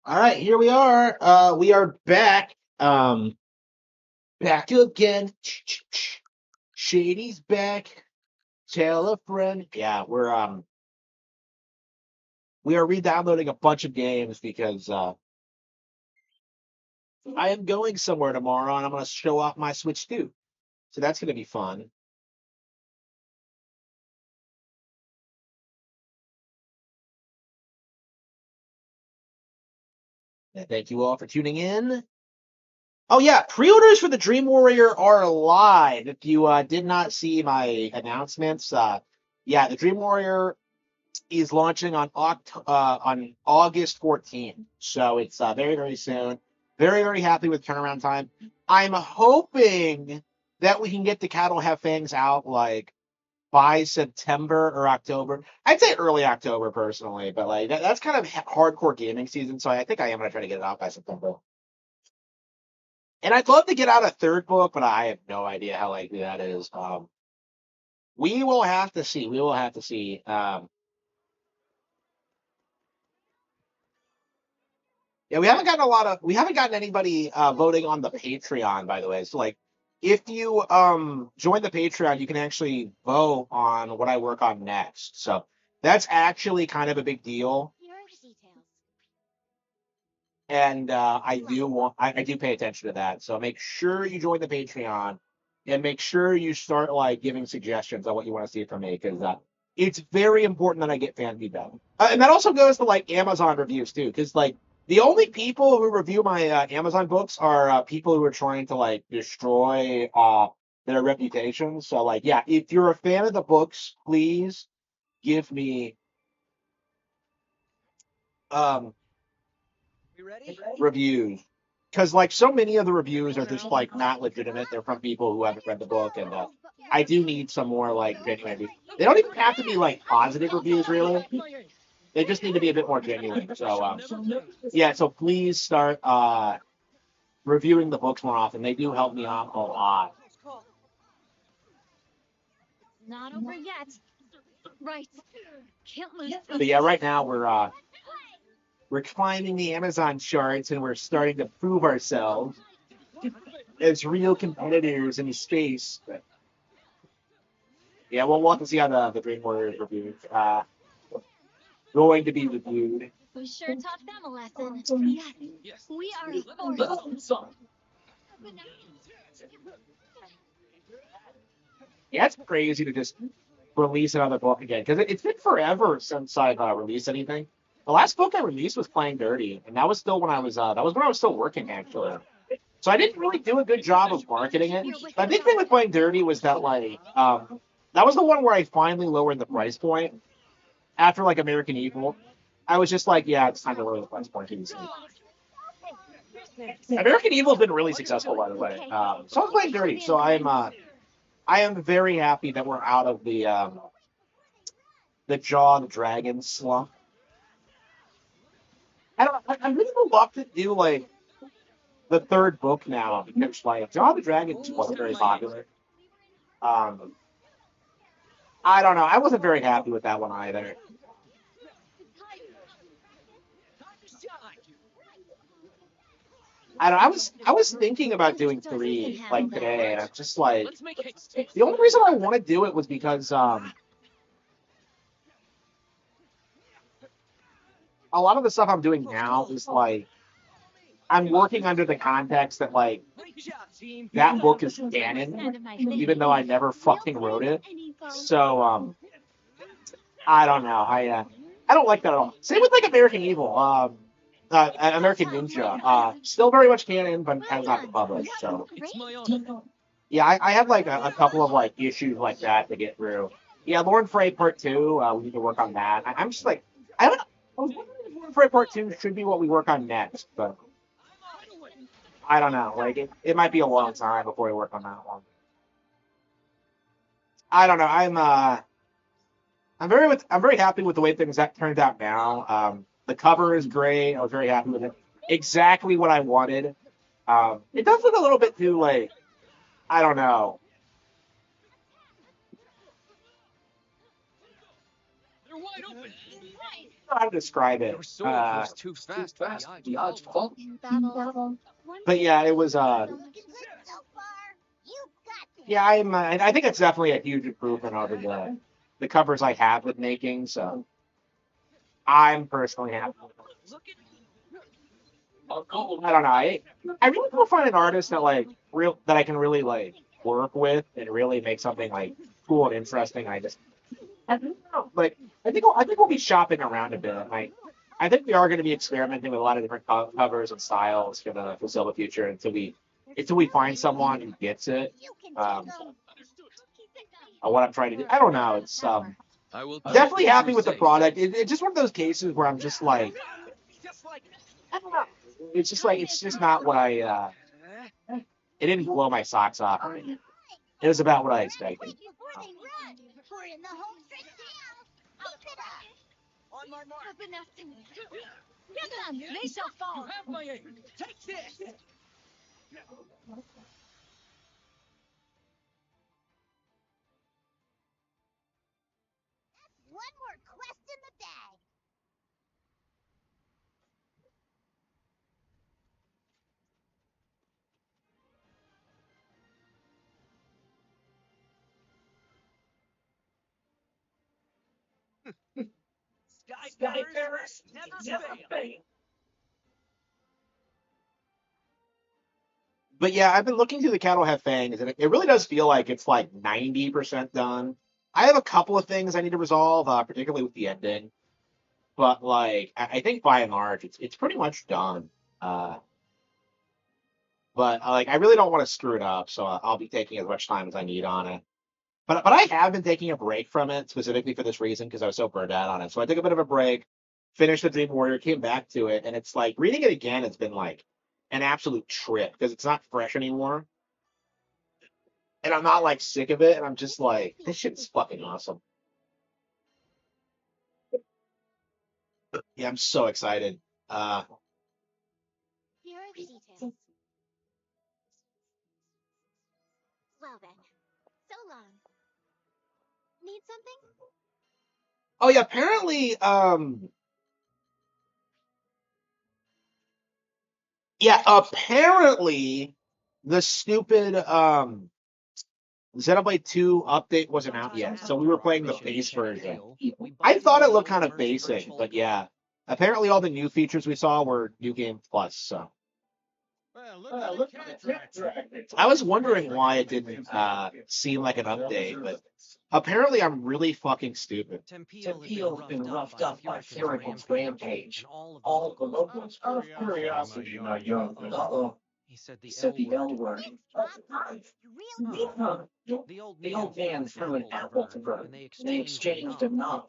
All right, here we are. We are back. Back again. Shady's back. Tell a friend. Yeah, we are re-downloading a bunch of games because I am going somewhere tomorrow and I'm gonna show off my Switch too. So that's gonna be fun. And thank you all for tuning in. Oh yeah, pre-orders for the Dream Warrior are live. If you did not see my announcements, yeah, the Dream Warrior is launching on August 14th. So it's very, very soon. Very, very happy with turnaround time. I'm hoping that we can get the Cattle Have Fangs out like by September or October. I'd say early October personally, but like that's kind of hardcore gaming season. So I think I am gonna try to get it out by September. And I'd love to get out a third book, but I have no idea how likely that is. We will have to see. We will have to see. Yeah, we haven't gotten anybody voting on the Patreon, by the way. So like if you join the Patreon, you can actually vote on what I work on next. So that's actually kind of a big deal. And I do pay attention to that. So make sure you join the Patreon and make sure you start like giving suggestions on what you want to see from me because it's very important that I get fan feedback. And that also goes to like Amazon reviews too, because like the only people who review my Amazon books are people who are trying to like destroy their reputation. So like yeah, if you're a fan of the books, please give me um reviews because like so many of the reviews are just like not legitimate. They're from people who haven't read the book, and I do need some more like genuine reviews. They don't even have to be like positive reviews, really. They just need to be a bit more genuine. So yeah, so please start reviewing the books more often. They do help me out a lot. Not over yet. Right. Can't lose. But yeah, right now we're climbing the Amazon charts and we're starting to prove ourselves as real competitors in space. But yeah, we'll have to see how the Dream Warriors reviews going to be reviewed. We sure taught them a lesson. Yes. We are forced. Yeah, it's crazy to just release another book again because it's been forever since I've released anything. The last book I released was Playing Dirty, and that was still when I was still working actually. So I didn't really do a good job of marketing it. The big thing with Playing Dirty was that like that was the one where I finally lowered the price point after like American Evil. I was just like, yeah, it's time to lower the price point. American Evil's been really successful, by the way. So I was Playing Dirty. So I am very happy that we're out of the Jaw of the Dragon slump. I don't. I'm really reluctant to do like the third book now because like Jaw of the Dragon wasn't very popular. Um, I don't know. I wasn't very happy with that one either. I was thinking about doing three like today, and I'm just like the only reason I want to do it was because a lot of the stuff I'm doing now is like I'm working under the context that like that book is canon, even though I never fucking wrote it. So I don't know. I don't like that at all. Same with like American Evil, American Ninja. Still very much canon, but has not been published. So yeah, I have like a couple of like issues like that to get through. Yeah, Lauren Frey Part Two. We need to work on that. I'm just like I don't. I was wondering if Lauren Frey Part Two should be what we work on next, but I don't know. Like it might be a long time before we work on that one. I don't know. I'm very happy with the way things that turned out now. The cover is great. I was very happy with it. Exactly what I wanted. It does look a little bit too like I don't know how to describe it. But yeah, it was. Yeah, I think it's definitely a huge improvement over the covers I have been making. So I'm personally happy. I don't know. I really want to find an artist that like real that I can really like work with and really make something like cool and interesting. I don't know. Like I think we'll be shopping around a bit. Like I think we are going to be experimenting with a lot of different covers and styles for the foreseeable future until we find someone who gets it. Um, what I'm trying to do. I don't know. It's definitely happy with the product. It's just one of those cases where I'm just like I don't know. It's just like it's just not what I. It didn't blow my socks off. It was about what I expected. But yeah, I've been looking through the Cattle Have Fangs, and it really does feel like it's like 90% done. I have a couple of things I need to resolve, particularly with the ending. But like, I think by and large, it's pretty much done. Uh, but like, I really don't want to screw it up, so I'll be taking as much time as I need on it. But I have been taking a break from it specifically for this reason because I was so burned out on it. So I took a bit of a break, finished the Dream Warrior, came back to it, and it's like reading it again. It's been like an absolute trip because it's not fresh anymore, and I'm not like sick of it, and I'm just like this shit's fucking awesome. Yeah, I'm so excited. Uh, oh yeah, apparently, yeah, apparently the stupid Xenoblade 2 update wasn't out yet, so we were playing the base version. I thought it looked kind of basic, but yeah. Apparently all the new features we saw were New Game Plus, so I was wondering why it didn't seem like an update, but apparently I'm really fucking stupid. Tempeal's been roughed up by Ferrigan's rampage. All the locals out of curiosity, my young. Uh-oh. He said the L word. Huh. The old man threw an apple to her. They exchanged a nod.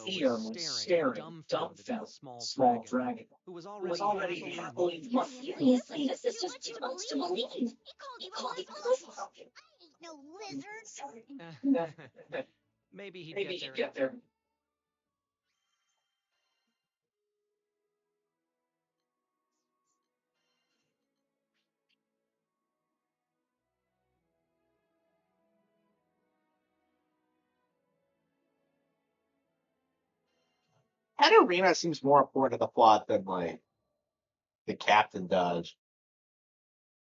Theo was staring, dumbfounded, small dragon, who was already happily furiously this is just too much to believe. He called it Maybe he'd get there. Katarina seems more important to the plot than like the captain does.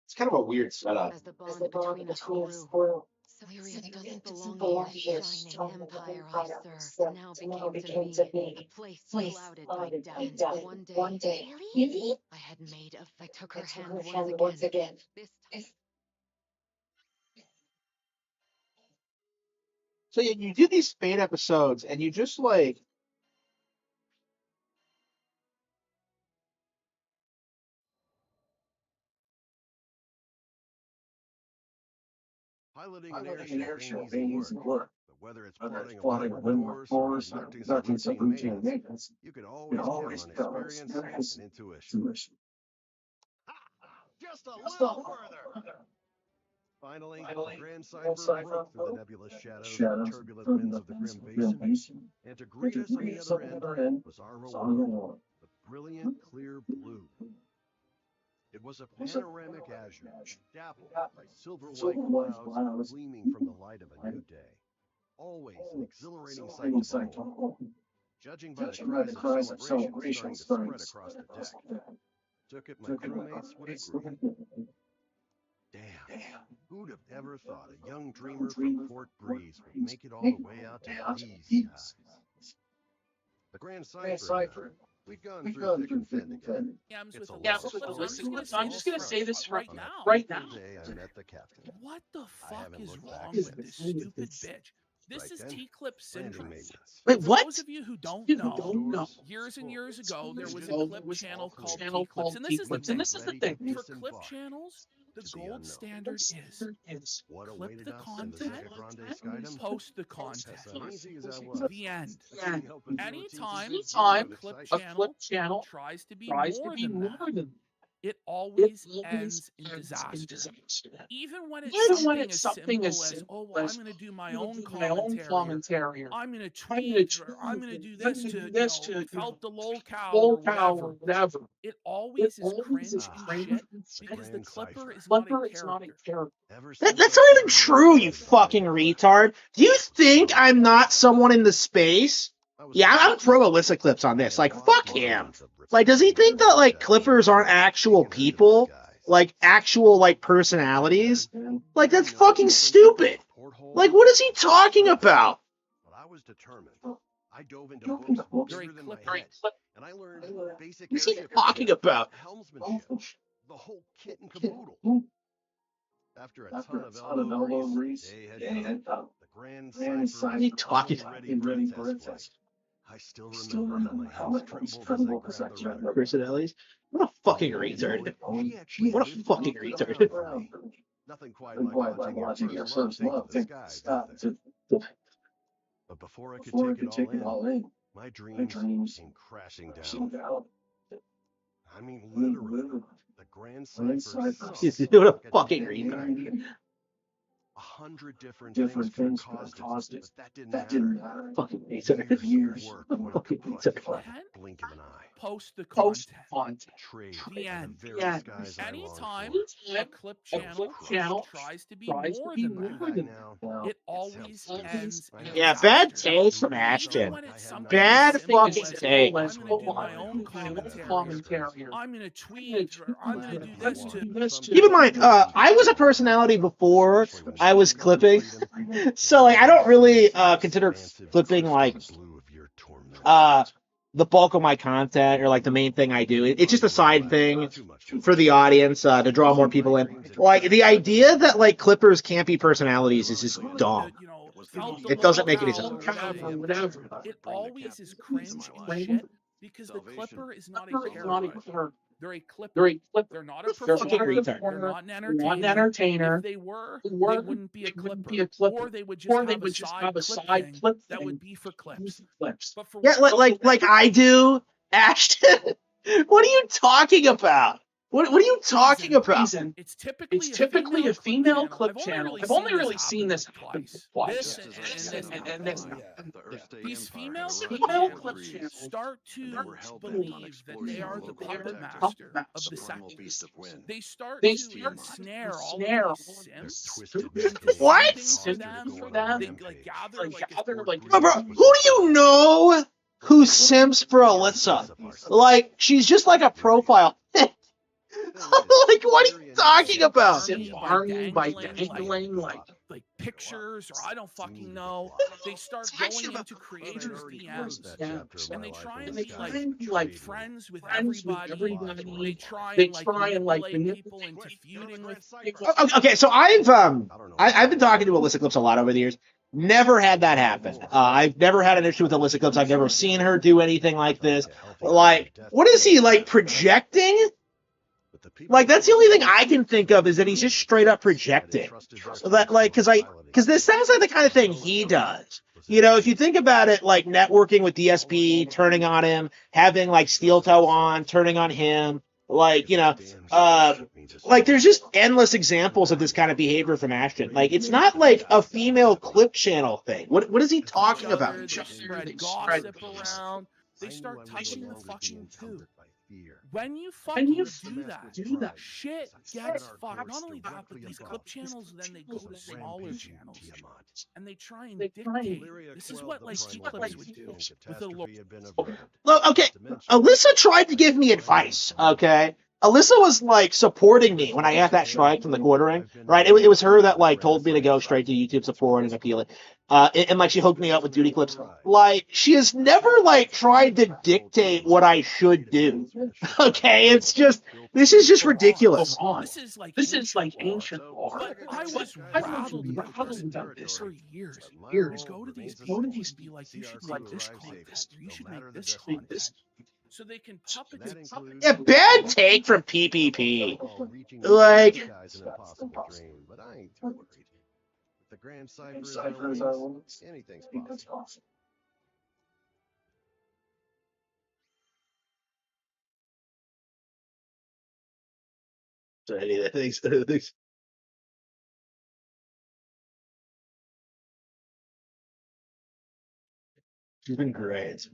It's kind of a weird setup. As the bond between us grew, Sirius doesn't belong to your shining empire, I served. Now became to me a place clouded by death. One day, really? I had made of. I took her hand once again. This time. So yeah, you do these Fate episodes, and you just like. Piloting an airship ain't easy work. But whether it's plotting a windward course or conducting some routine maintenance, you can always count on experience and intuition. Just a little further! Finally, the Grand Cipher broke through the nebulous shadows and turbulent winds of the Grim Basin, and to greet us on the other end was our reward, the brilliant, clear blue. It was a panoramic azure, dappled by silver-white clouds gleaming from the light of a new day. Always an exhilarating sight to behold. Judging by the cries of celebration starting to spread across the deck, I took it my crewmates would agree. Damn, who'd have ever thought a young dreamer from Fort Breeze would make it all the way out to these guys? The Grand Cipher, we'd gone through thick and thin together. I'm just gonna say this right now. Today I met the captain. What the fuck is wrong with this stupid bitch? This is T-Clip syndrome. Wait, For what? those of you who don't know, years and years ago, there was a clip channel called T-Clips, and this is the thing. For clip channels, the gold standard is What clip awaited the us in the content, Grande Skydom? post the content. As uneasy as I was, The end. I couldn't help but feel a Anytime tinge a of clip excitement. channel tries to be more than that, it always ends in disaster. Even when it's something as simple as, oh, well, I'm going to do my own commentary, or I'm going to tweet, or I'm going to do this to felt the lolcow or whatever. It always is cringe and shit because the clipper is not a character. That's not even true, you fucking retard. Do you think I'm not someone in the space? Yeah, I'm pro Alyssa Clips on this. Like, fuck him. Like, does he think that, like, Clippers aren't actual people? Like, actual, like, personalities? Like, that's fucking stupid. Like, what is he talking about? But I was determined. I dove into books bigger than my head, and I learned basic What's he airship talking about? helmsmanship, the whole kit and caboodle. After a ton of elbow grease, day had come. The Grand Cipher What are you talking was about? ready for a test flight. I still remember how my hands trembled as I grabbed the rudder. Personalities? What a fucking retard. She actually What a did fucking look retard. around for me. Nothing quite like watching your first love take to the skies, is there? But before I could take it all in, my dreams came crashing down. I mean, literally, the Grand Cipher sucked What a like fucking dead retard. man. 100 different things could have caused it, but that didn't matter. Fucking retard. Years of work went Fucking kaput retard. in the blink of an eye. Post the content. Trade The the end. very skies I Anytime longed a clip channel tries to be more than that, now. it always ends in Yeah, bad disaster. taste from Even Ashton. when it's something Bad as simple fucking as, oh, take. I'm going to do my own commentary, or I'm going to tweet, or I'm going to do this to... Keep in mind, I was a personality before I was clipping, so like I don't really consider clipping like the bulk of my content or like the main thing I do. It's just a side thing for the audience to draw more people in. Like the idea that like clippers can't be personalities is just dumb. It doesn't make any sense. It always is cringe and shit because the clipper is not a character. They're a clipper. They're not a performer. They're not an entertainer. If they were, they wouldn't be a clipper. Or they would just have a side clip thing that would be for clips. But for Yeah, like I do, Ashton. What are you talking about? What are you talking about? It's typically a female clip channel. I've only really seen this happen twice. This. These female clip channels start to believe that they are the puppet master of the second. They start to ensnare all of these simps. What? For them. They gather like Bro, who do you know who simps for Alyssa? Like, she's just like a profile. Like, what are you talking about? Farming by dangling like pictures, or I don't fucking know. They start going into creators' DMs, and they try and be like friends with everybody. They try and like manipulate people into feuding with. Okay, so I've been talking to Alyssa Clips a lot over the years. Never had that happen. I've never had an issue with Alyssa Clips. I've never seen her do anything like this. Like, what is he like projecting? Like, that's the only thing I can think of is that he's just straight up projecting. That, like, because this sounds like the kind of thing he does. You know, if you think about it, like networking with DSP, turning on him, having like Steel Toe on, turning on him, like, you know, like there's just endless examples of this kind of behavior from Ashton. Like, it's not like a female clip channel thing. What is he talking about? They spread gossip around. They start touching the fucking poo. When you fucking do that, shit gets fucked. Not only that, but these clip channels, then they go to smaller channels and they try and dictate. This is what like Clips would do with a Look, okay, Alyssa tried to give me advice, okay? Alyssa was like supporting me when I got that strike from the quartering, right? It was her that like told me to go straight to YouTube support and appeal it. And like she hooked me up with duty clips. Like, she has never like tried to dictate what I should do. Okay, it's just this is just ridiculous. This is like ancient lore. But I was rattled about this for years. To go to these people and be like, you should make this content, or you should make this content. So they can puppet. Yeah, bad take from PPP. Like, but I ain't too worried. If the Grand Cipher is our limits, anything's possible. So thanks. She's been great.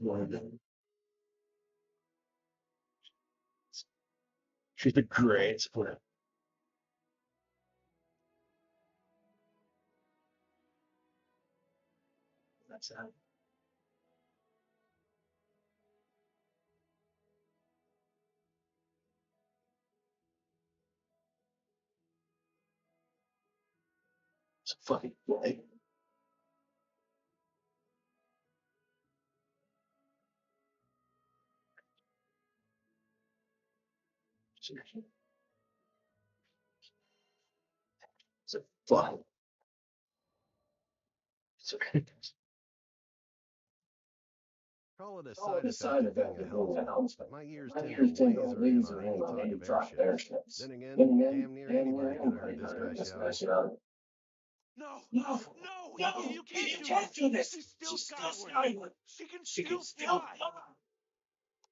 She's been great. That's that. It's fucking play. It's a fuck. Call it a side effect of being a host. My ears tend to laser in on any talk of airships. Then again, damn near anybody could have heard this guy shout. No, you can't do this. She's still Skyward. She can still fly.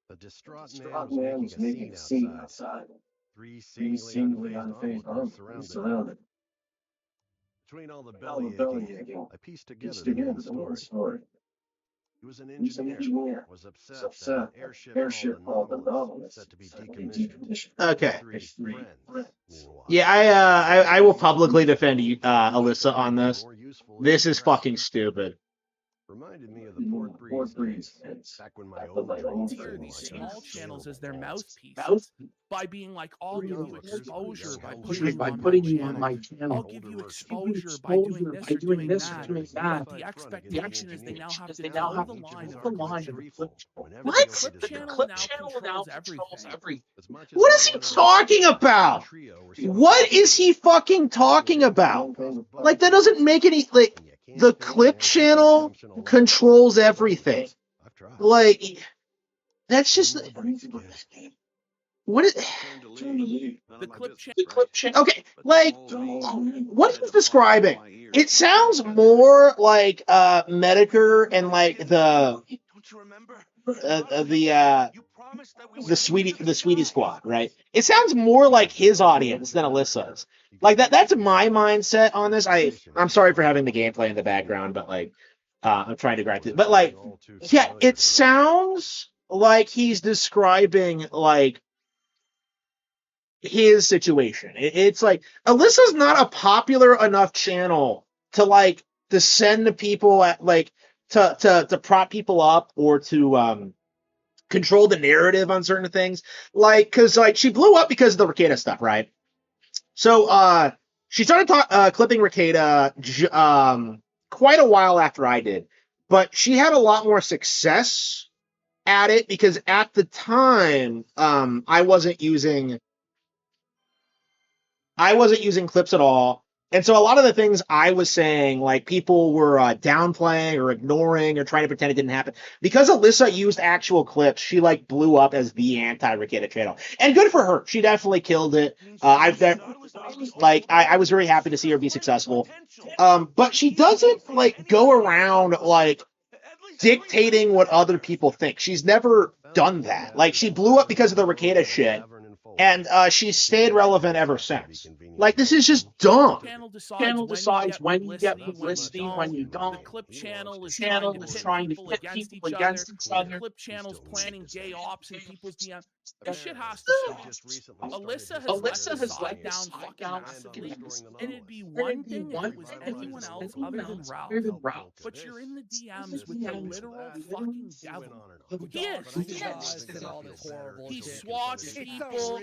The distraught man was making a scene outside. Three seemingly unfazed armies surrounded. Between all the belly aching, I pieced together the whole story. He was an engineer. Was upset that an airship called the Nautilus set to be decommissioned. Okay. Yeah, I will publicly defend Alyssa on this. This is fucking stupid. Reminded me of the Port Breeze back when my old tier these small channels as their mouthpieces by being like, I'll give you exposure by putting you on my channel. I'll give you exposure by doing this or doing that. But the expectation is they now have to toe the line of the clip. What? The clip channel now controls everything. What is he talking about? What is he fucking talking about? Like, that doesn't make any like. The clip channel controls everything. Like, that's just what is the clip channel? Okay, like what he's describing. It sounds more like Medicare and like the Sweetie Squad, right? It sounds more like his audience than Alyssa's. Like that's my mindset on this. I'm sorry for having the gameplay in the background, but like I'm trying to grind it. But like, yeah, it sounds like he's describing like his situation. It's like Alyssa's not a popular enough channel to like to send people at like to prop people up or to control the narrative on certain things. Like, because like she blew up because of the Ricada stuff, right? So she started clipping Ricada quite a while after I did, but she had a lot more success at it because at the time I wasn't using clips at all. And so a lot of the things I was saying, like people were downplaying or ignoring or trying to pretend it didn't happen. Because Alyssa used actual clips, she like blew up as the anti-Ricada channel. And good for her. She definitely killed it. I was very happy to see her be successful. But she doesn't like go around like dictating what other people think. She's never done that. Like she blew up because of the Ricada shit. And she's stayed relevant ever since. Like, this is just dumb. The channel decides when you get publicity, when you don't. The clip channel is trying to pit people against each other. The clip channel's planning gay ops in people's DMs. This shit has to stop. Alyssa has let down fucking massively, and it'd be one thing if it was anyone else other than Ralph. But you're in the DMs with the literal fucking devil. He is. He swats people.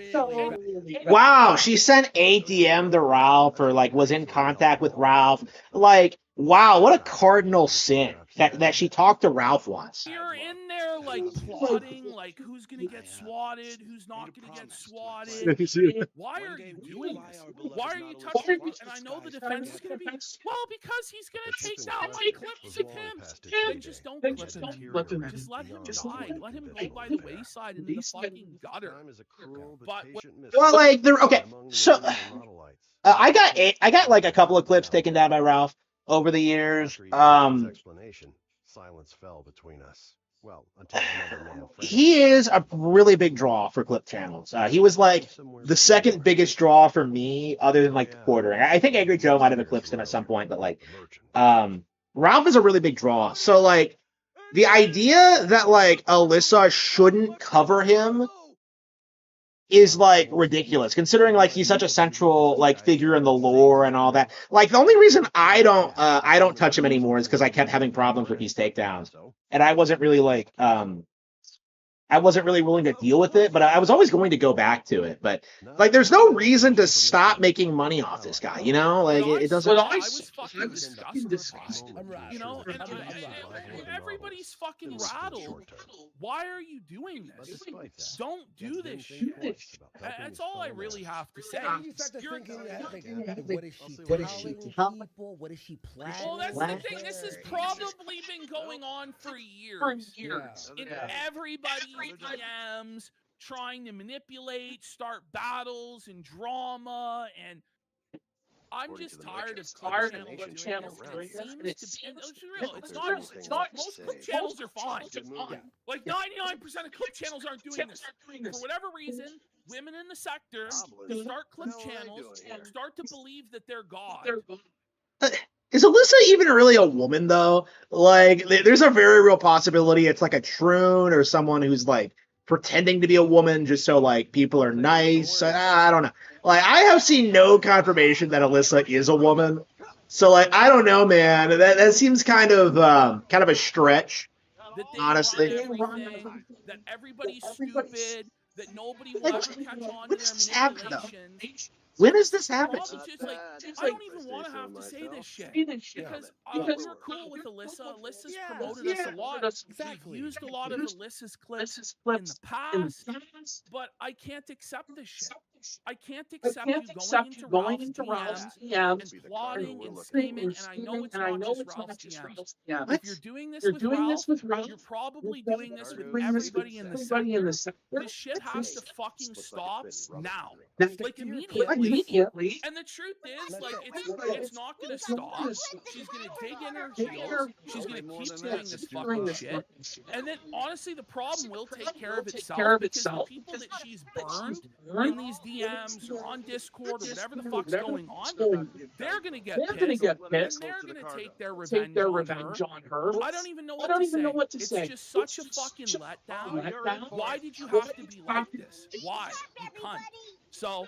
Wow, she sent a DM to Ralph or like was in contact with Ralph. Like, wow, what a cardinal sin that she talked to Ralph once. You're in there like plotting, like who's gonna get swatted, who's not gonna get swatted. Why are you doing this? Why are you touching me? And I know the defense is gonna be, well, because he's gonna take down my clips of him. Then just don't clip him. Just let him die. Let him go by the wayside into the fucking gutter. But well, like they're okay. So I got like a couple of clips taken down by Ralph over the years. Silence fell between us. Well, until another male friend. He is a really big draw for clip channels. He was like the second biggest draw for me, other than like the Porter. I think Angry Joe might have eclipsed him at some point, but like, Ralph is a really big draw. So like, the idea that like Alyssa shouldn't cover him is like ridiculous, considering like he's such a central like figure in the lore and all that. Like the only reason I don't touch him anymore is because I kept having problems with these takedowns, and I wasn't really like I wasn't really willing to deal with it, but I was always going to go back to it. But like, there's no reason to stop making money off this guy, you know? Like it doesn't. Well, I was fucking disgusted. You know, and everybody's fucking rattled. Why are you doing this? Don't do this shit. That's all I really have to say. What is she telling people? What is she planning? Well, that's the thing. This has probably been going on for years. In everybody's DMs, trying to manipulate, start battles and drama, and I'm just tired of clip channels doing this. And it seems to be, and it's real. It's not. Most clip channels are fine. Like 99% of clip channels aren't doing this. For whatever reason, women in the sector start clip channels, start to believe that they're God. Is Alyssa even really a woman, though? Like, there's a very real possibility it's like a troon or someone who's like pretending to be a woman just so like people are nice. I don't know. Like, I have seen no confirmation that Alyssa is a woman. So like, I don't know, man. That seems kind of a stretch, honestly. That everybody's stupid. That nobody will ever catch on to their manipulations. When has this happened? Like, I don't even want to have to say this shit because we were cool with Alyssa. Alyssa's promoted us a lot. We've used a lot of Alyssa's clips in the past, but I can't accept this shit. I can't accept you going into Ralph's DMs and plotting and scheming, and I know it's not just Ralph's DMs. If you're doing this with Ralph, you're probably doing this with everybody in the sector. This shit has to fucking stop now. Like, immediately. And the truth is, like, it's not going to stop. She's going to dig in her heels. She's going to keep doing this fucking shit. And then, honestly, the problem will take care of itself because the people that she's burned in these DMs or on Discord or whatever the fuck's going on, they're going to get pissed. And they're going to take their revenge on her. I don't even know what to say. It's just such a fucking letdown. Why did you have to be like this? Why? You cunt. So,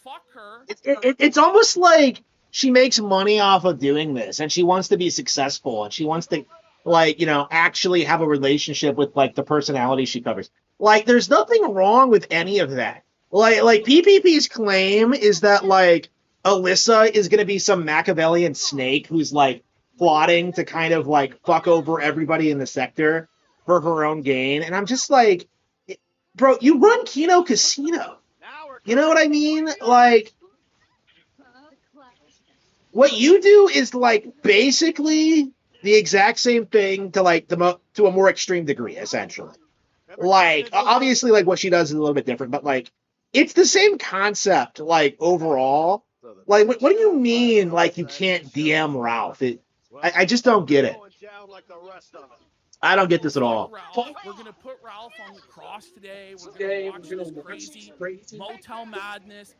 fuck her. It's almost like she makes money off of doing this, and she wants to be successful, and she wants to, like, actually have a relationship with like the personality she covers. Like, there's nothing wrong with any of that. Like PPP's claim is that like Alyssa is gonna be some Machiavellian snake who's like plotting to kind of like fuck over everybody in the sector for her own gain, and I'm just like, bro, you run Kino Casino. You know what I mean? Like, what you do is like basically the exact same thing to like to a more extreme degree, essentially. Like, obviously, like what she does is a little bit different, but like it's the same concept. Like overall, like what do you mean? Like you can't DM Ralph? I just don't get it. I don't get this at all. Ralph. We're gonna put Ralph on the cross today. We're gonna watch this crazy motel madness,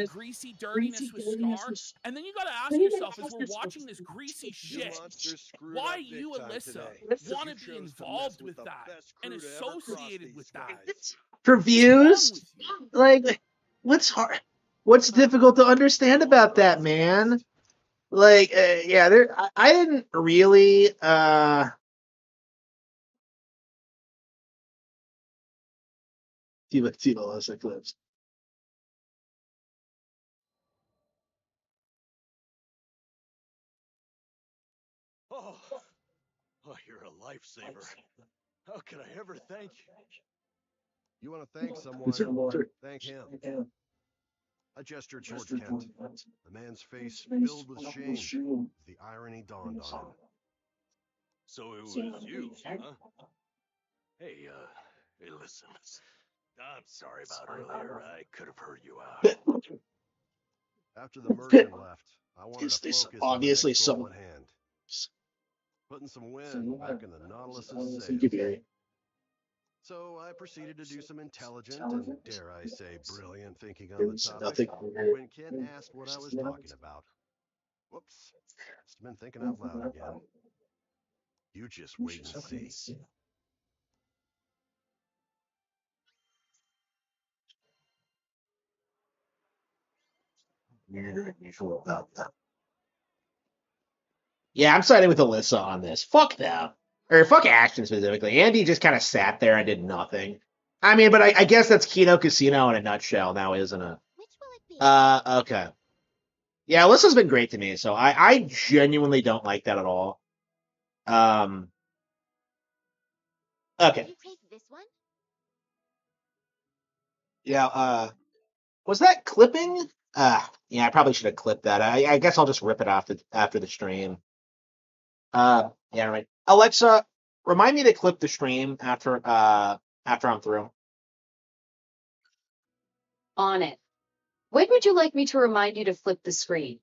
greasy dirtiness with Scar, and then you gotta ask yourself as we're watching this greasy shit, why you, Alyssa, want to be involved with that and associated with that? For views, like what's hard? What's difficult to understand about that, man? Like, yeah, I didn't really. See Alyssa clips. Oh, you're a lifesaver. How can I ever thank you? You want to thank someone? Thank him. I gestured toward Kent. The man's face filled with shame. The irony dawned on him. So it was you, huh? Hey, listen. I'm sorry about earlier. I could have heard you out. After the merchant left, I wanted to focus on the Obviously next goal at hand. Putting some wind back in the Nautilus's sails. So I proceeded to do some intelligent and, dare I say, brilliant thinking on the topic when Kent asked what I was talking about. Whoops. Must have been thinking out loud again. You just wait and see. Yeah, I'm siding with Alyssa on this. Fuck them. Or fuck Ashton specifically. Andy just kind of sat there and did nothing. I mean, but I guess that's Kino Casino in a nutshell now, isn't it? Okay. Yeah, Alyssa's been great to me, so I genuinely don't like that at all. Okay. Yeah, was that clipping? Yeah, I probably should have clipped that. I guess I'll just rip it off after the stream. Yeah, right. Alexa, remind me to clip the stream after I'm through. On it. When would you like me to remind you to flip the screen?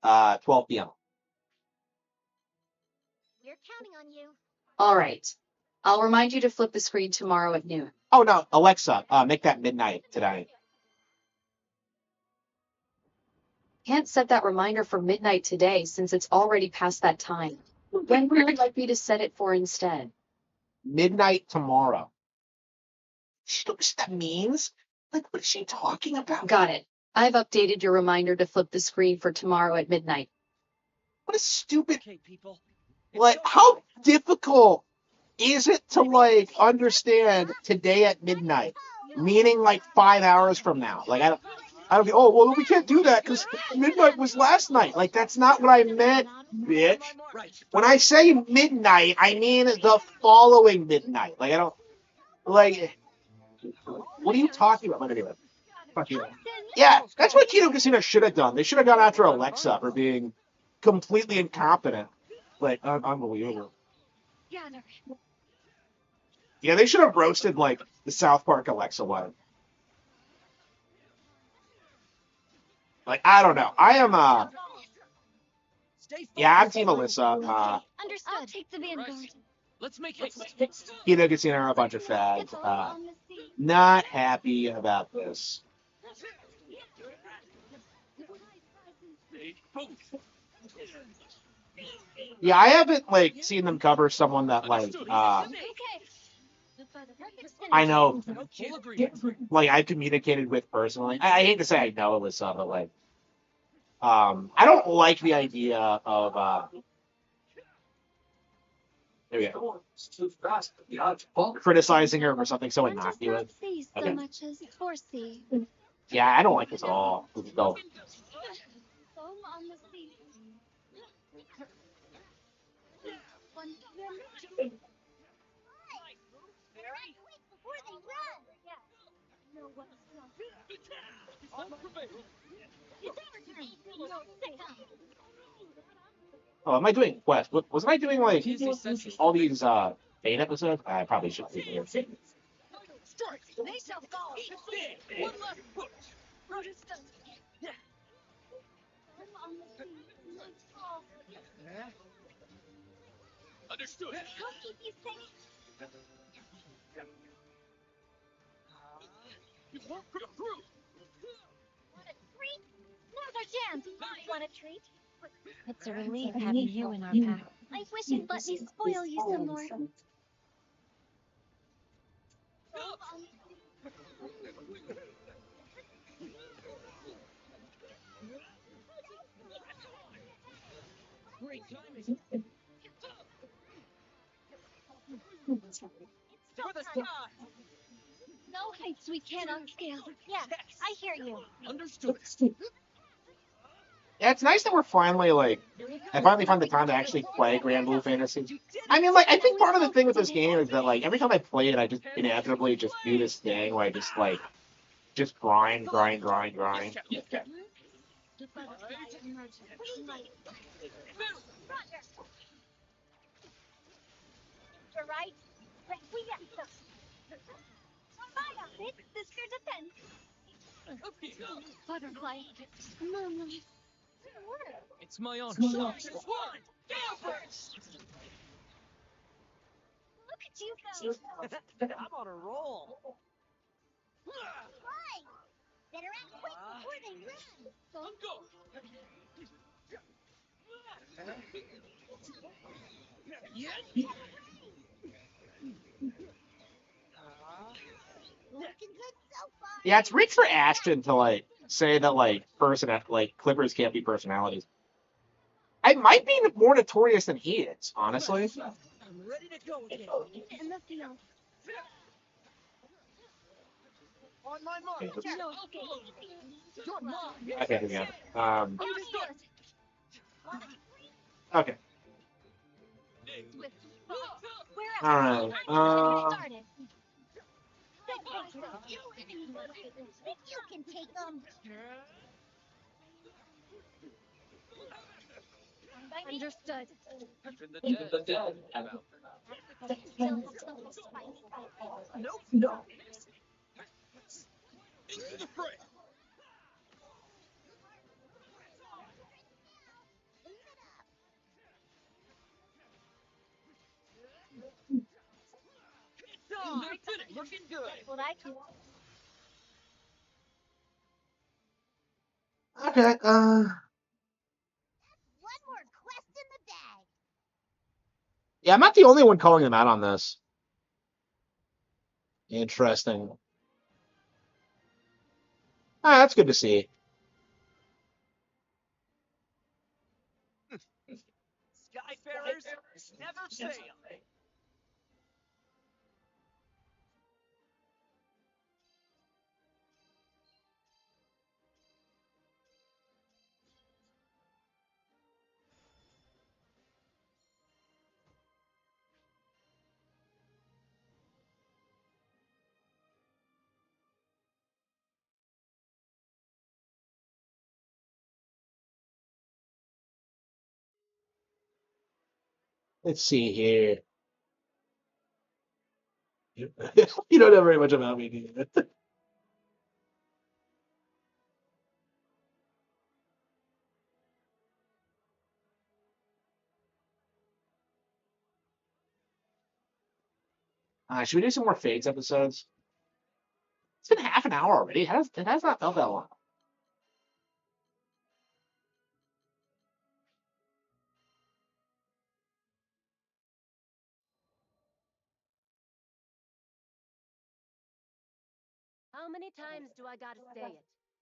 12 p.m. We're counting on you. All right. I'll remind you to flip the screen tomorrow at noon. Oh no, Alexa, make that midnight today. Can't set that reminder for midnight today since it's already past that time. When would you like me to set it for instead? Midnight tomorrow. She knows what that means. Like, what is she talking about? Got it. I've updated your reminder to flip the screen for tomorrow at midnight. What a stupid. Okay, people. Like, how difficult is it to like understand today at midnight? Meaning like 5 hours from now. Like, I don't. Oh well, we can't do that because midnight was last night. Like, that's not what I meant, bitch. When I say midnight, I mean the following midnight. Like, I don't. Like, what are you talking about? Anyway, fuck you. Yeah, that's what Kino Casino should have done. They should have gone after Alexa for being completely incompetent. Like, unbelievable. Yeah, they should have roasted like the South Park Alexa one. Like, I don't know. I am yeah, I'm Team Alyssa. Understood. I'll take the Vanguard. Let's make it. Kino Casino are a bunch of fads. Not happy about this. Yeah, I haven't like seen them cover someone that like I know, like I've communicated with personally. I hate to say I know Alyssa, but like I don't like the idea of There we go. Criticizing her for something so One does not innocuous. see so Okay. much as foresee. Yeah, I don't like this at all. Let's go. Foam on the sea. One before they run. Yeah. No one's wrong. It's our turn. No, say hi. Oh, am I doing quest? Wasn't I doing like all these Fate episodes? I probably should be here. Strike! They shall fall! One last push! Brutus does. Foam on the sea. Let's fall. Understood! He'll keep you safe. You won't go through! Want a treat? Now's our chance. Want a treat? It's a relief having you in our pack. I wish you'd let me spoil you some more. Great timing! For the sky! No heights we cannot scale. Yeah, I hear you. Understood! Yeah, it's nice that we're finally like, I finally found the time to actually play Grand Blue Fantasy. I mean, like, I think part of the thing with this game is that like every time I play it, I just inevitably just do this thing where I just like, just grind. You're right. Requiescat. Vaya, this your defense. Butterfly. Mama. It's my honor. Sharks and swans! Gale burst! Look at you go. I'm on a roll. Why? Better act quick before they run. I'm going. Looking good so far. Yeah, it's rich for Ashton to like say that like Clippers can't be personalities. I might be more notorious than he is, honestly. I'm ready to go again. In the field. On my mark. No escape. You're mine. Okay, here we go. Understood. Okay. Swift. We're All right. started. You can take them. Understood. The dead. Still have something spicy. Nope. Into the fray. Looking good. What I can. Okay. One more quest in the bag. Yeah, I'm not the only one calling them out on this. Interesting. Ah, that's good to see. Skyfarers never fail. Let's see here. You don't know very much about me, do you? Should we do some more Fates episodes? It's been half an hour already. It has not felt that long. How many times do I gotta say it?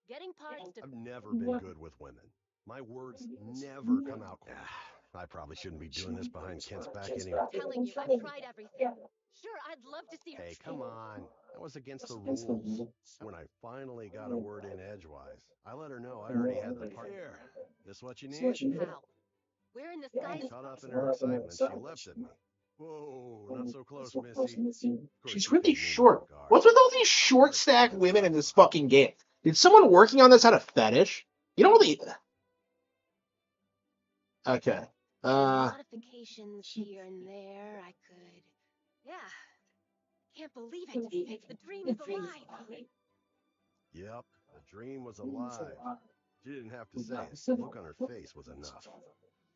Getting parts to. I've never been good with women. My words never come out clean. I probably shouldn't be doing this behind Kent's back I'm anyway. telling you, I've tried everything. Sure, I'd love to see her. Hey, come on. That was against the rules. When I finally got a word in edgewise, I let her know I already had the part. Here, this what you need? How? Where in the skies? Caught up in her excitement, she leapt at me. Whoa, not so close, Missy. Of course, She's she really didn't mean no short. harm. What's with all these short stack women in this fucking game? Did someone working on this have a fetish? You don't really. Okay. Modifications here and there, I could. Yeah. Can't believe it. The dream is alive. Yep, the dream was alive. She didn't have to say it. The look on her face was enough.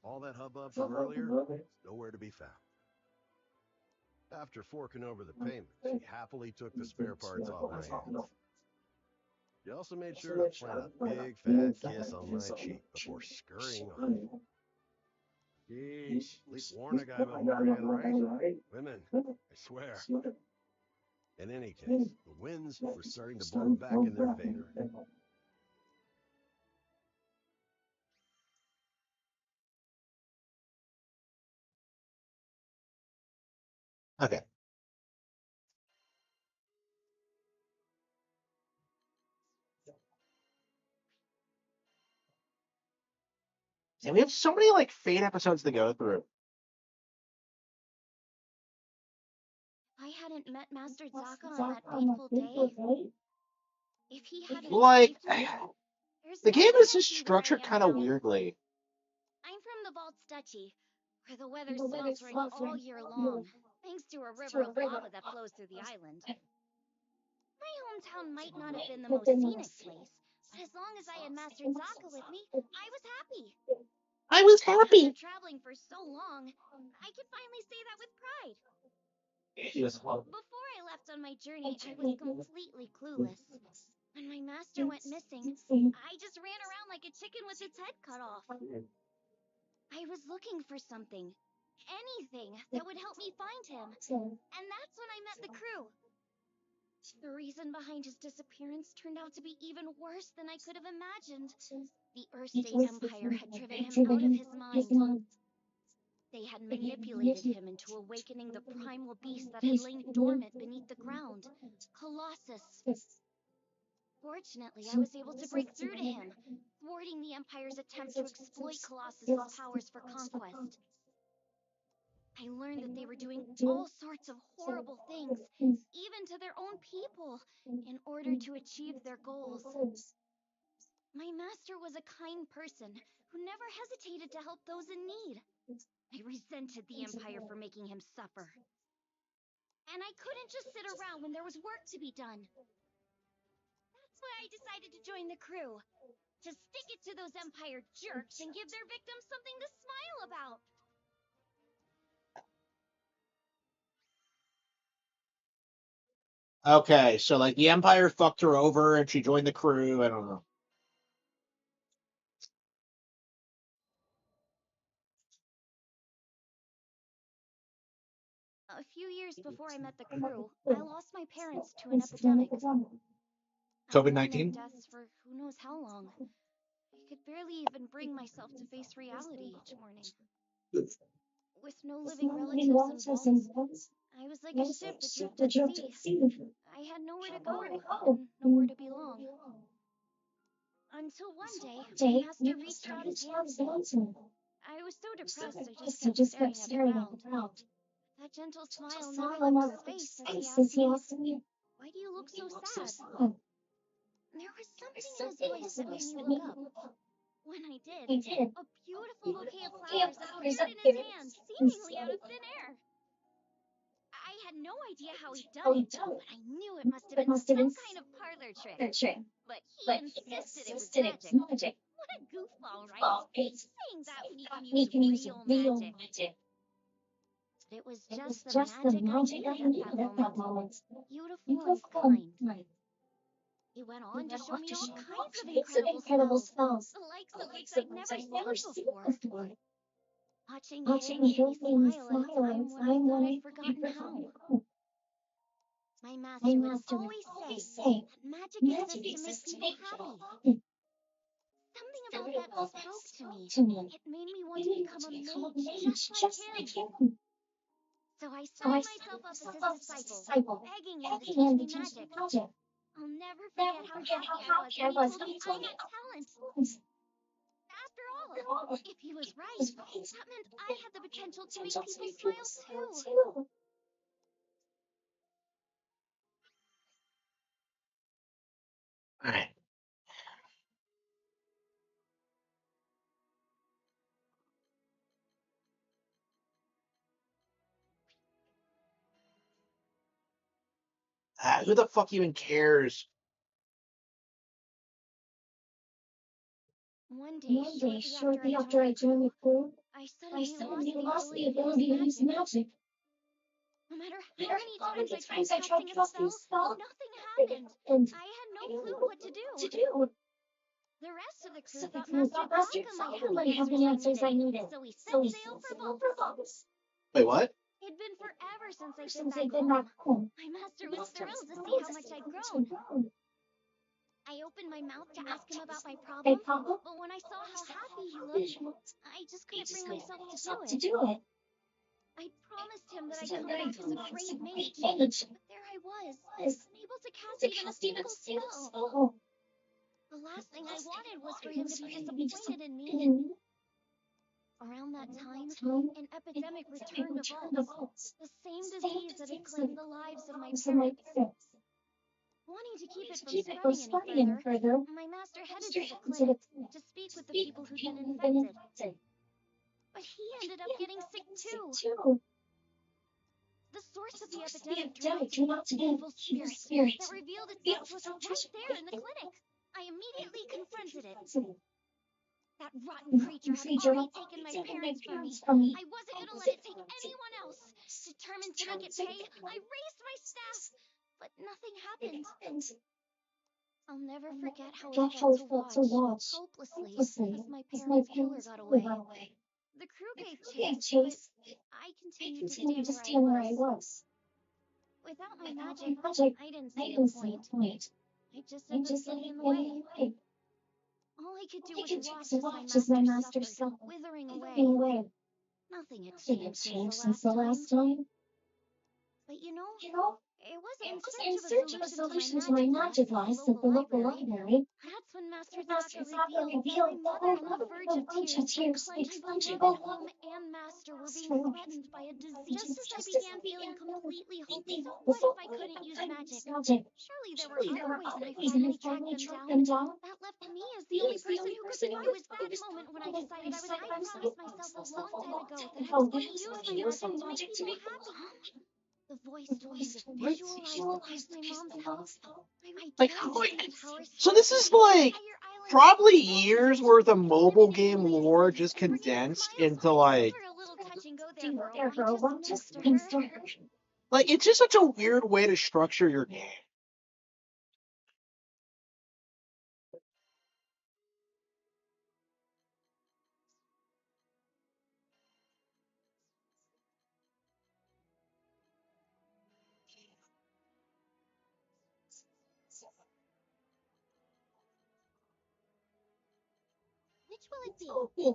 All that hubbub from earlier, nowhere to be found. After forking over the payment, she happily took the spare parts off my hands. She also made sure to plant a big fat kiss on my cheek before scurrying off. Yeesh, at least warn a guy beforehand, right? Women, I swear. In any case, the winds were starting to blow back in their favor. Okay. And we have so many like Fate episodes to go through. If I hadn't met Master Zaka on that fateful day, if he hadn't Like, saved me, there's the no game way is I'd just be where I structured am kind of now. weirdly. I'm from the Vault's Duchy, where the weather sweltering all year long, thanks to a river of lava that flows through the island. My hometown might not have been the most scenic place, but as long as I had Master Zaka with me, I was happy. I was After happy. traveling for so long, I could finally say that with pride. Yes. Before I left on my journey, I was completely clueless. When my master went missing, I just ran around like a chicken with its head cut off. I was looking for something, anything that would help me find him, and that's when I met the crew. The reason behind his disappearance turned out to be even worse than I could have imagined. The Earthstate Empire had driven him out of his mind. They had manipulated him into awakening the primal beast that had lain dormant beneath the ground, Colossus. Fortunately, I was able to break through to him, thwarting the Empire's attempt to exploit Colossus's powers for conquest. I learned that they were doing all sorts of horrible things, even to their own people, in order to achieve their goals. My master was a kind person who never hesitated to help those in need. I resented the Empire for making him suffer. And I couldn't just sit around when there was work to be done. That's why I decided to join the crew. To stick it to those Empire jerks and give their victims something to smile about. Okay, so like the Empire fucked her over and she joined the crew. I don't know. A few years before I met the crew, I lost my parents to an epidemic. I mourned their COVID-19? deaths for who knows how long. I could barely even bring myself to face reality each morning. With no living relatives in vaults, I was like a ship adrift at sea. I had nowhere to go and nowhere to belong. Until one day, my master reached out his hand to me. I was so depressed I just kept staring at the ground. That gentle smile never left his face as he asked me, "Why do you look so sad?" There was something in his voice that made me look up. When I did, a beautiful bouquet of flowers appeared in his hand, seemingly out of thin air. I had no idea how he'd done it, but I knew it must have been some kind of parlor trick. But he insisted it was magic. What a goofball, right? Saying that when you can use real magic. It was just the magic I needed at that moment. Beautiful and kind. He went on to show me all kinds of incredible spells, the likes of which I'd never seen before. Watching him made me smile at a time when I thought I'd forgotten how. My master would always say that magic exists to make people happy. Something felt that spoke to me. It made me want to become a mage, just like him. So I signed myself up as his disciple, begging him to teach me magic. I'll never forget how happy I was when he told me I had talent. After all, if he was right, that meant I had the potential to make people smile too. All right. Who the fuck even cares? One day, shortly after I joined the crew, I suddenly lost the ability to use magic. No matter how many times I tried casting a spell, nothing happened. I had no clue what to do. The rest of the crew thought Master Taka might have the answers I needed, so we set sail for Volks. Wait, what? It'd been forever since I'd been back home. My master was thrilled to see how much I'd grown. I opened my mouth to ask him about my problem, but when I saw how happy he looked, I just couldn't bring myself to do it. I promised him that I'd come back as a great mage, but there I was, unable to cast even a single spell. The last thing I wanted was for him to be disappointed in me. Around that time, an epidemic returned to Volks, the same disease that had claimed the lives of my parents. Wanting to keep it from spreading any further, my master headed to the clinic to speak with the people who'd been infected. But he ended up getting sick too. The source of the epidemic turned out to be an evil spirit that revealed itself to us right there in the clinic. I immediately confronted it. That rotten creature had already taken my parents from me. I wasn't going to let it take anyone else. Determined to make it pay, I raised my staff, but nothing happened. I'll never forget how it felt to watch, hopelessly, as my parents' killer got away. The crew gave chase, but I continued to stand where I was. Without my magic, I didn't see the point. I just ended up getting in the way. All I could do was watch as my master suffered, withering away. Nothing had changed since the last time. But you know, it wasn't in search of a solution to my magic loss at the local library. That's when Master Taka revealed my mother on the verge of tears, clenching both home and master were being threatened by a disease. Just as I began feeling completely hopeless, what if I couldn't use magic? Surely there were other ways, and I finally tracked them down. That left me as the only person who could. It was that moment when I decided I promised myself a long time ago that I was going to use my magic to make people happy. The voice told me to visualize the mom's house. Like, so this is like probably years worth of mobile game lore just condensed into like. Like, it's just such a weird way to structure your game. Which will it be?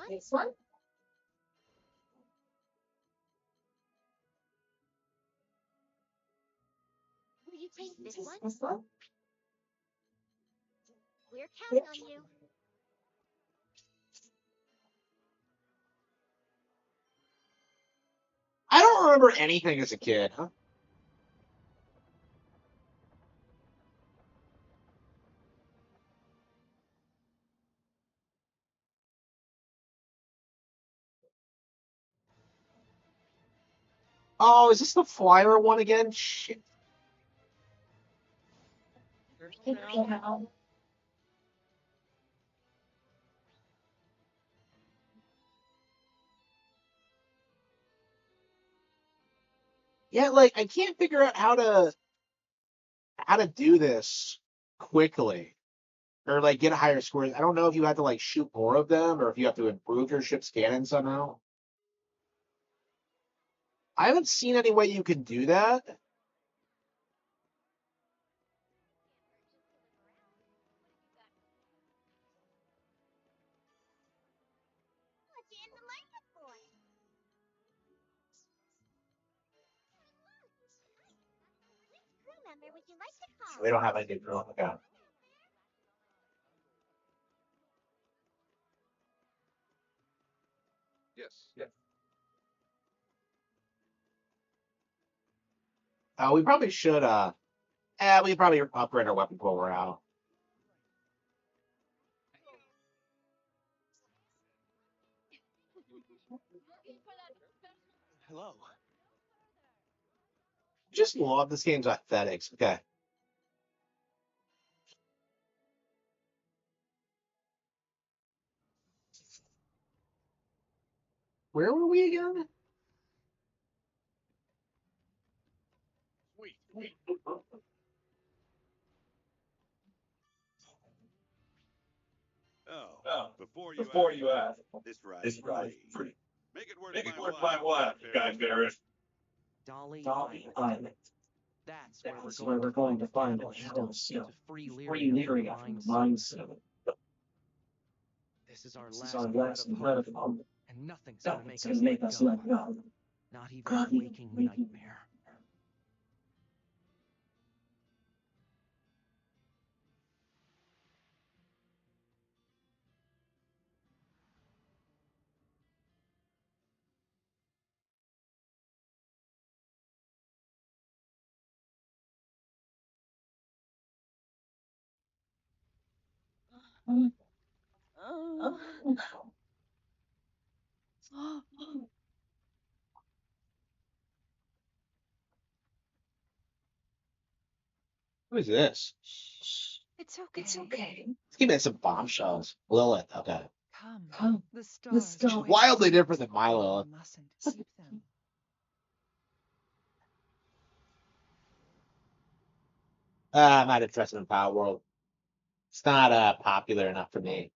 This one? Will you take this one? We're counting on you. I don't remember anything as a kid, huh? Oh, is this the flyer one again? Shit. Yeah, like I can't figure out how to do this quickly or like get higher scores. I don't know if you have to like shoot more of them or if you have to improve your ship's cannon somehow. I haven't seen any way you can do that. We don't have any new crew account. Yes. We probably should. We probably upgrade our weapon pool we're out. Hello. Just love this game's aesthetics. Okay. Where were we again? Sweet. Oh, before you ask, this ride is free. Make it worth my while, Guy Ferris. Dolly Island. That's where we're going to find a catalyst to free Lyria from the mindset. This is our last breath of hope, and nothing's gonna make us let go. Not even a waking nightmare. Who is this? It's okay. Let's give it some bombshells. Lilith. Okay. Come. The stars. She's wildly different than my Lilith. Mustn't keep them. I'm not interested in Power World. It's not popular enough for me.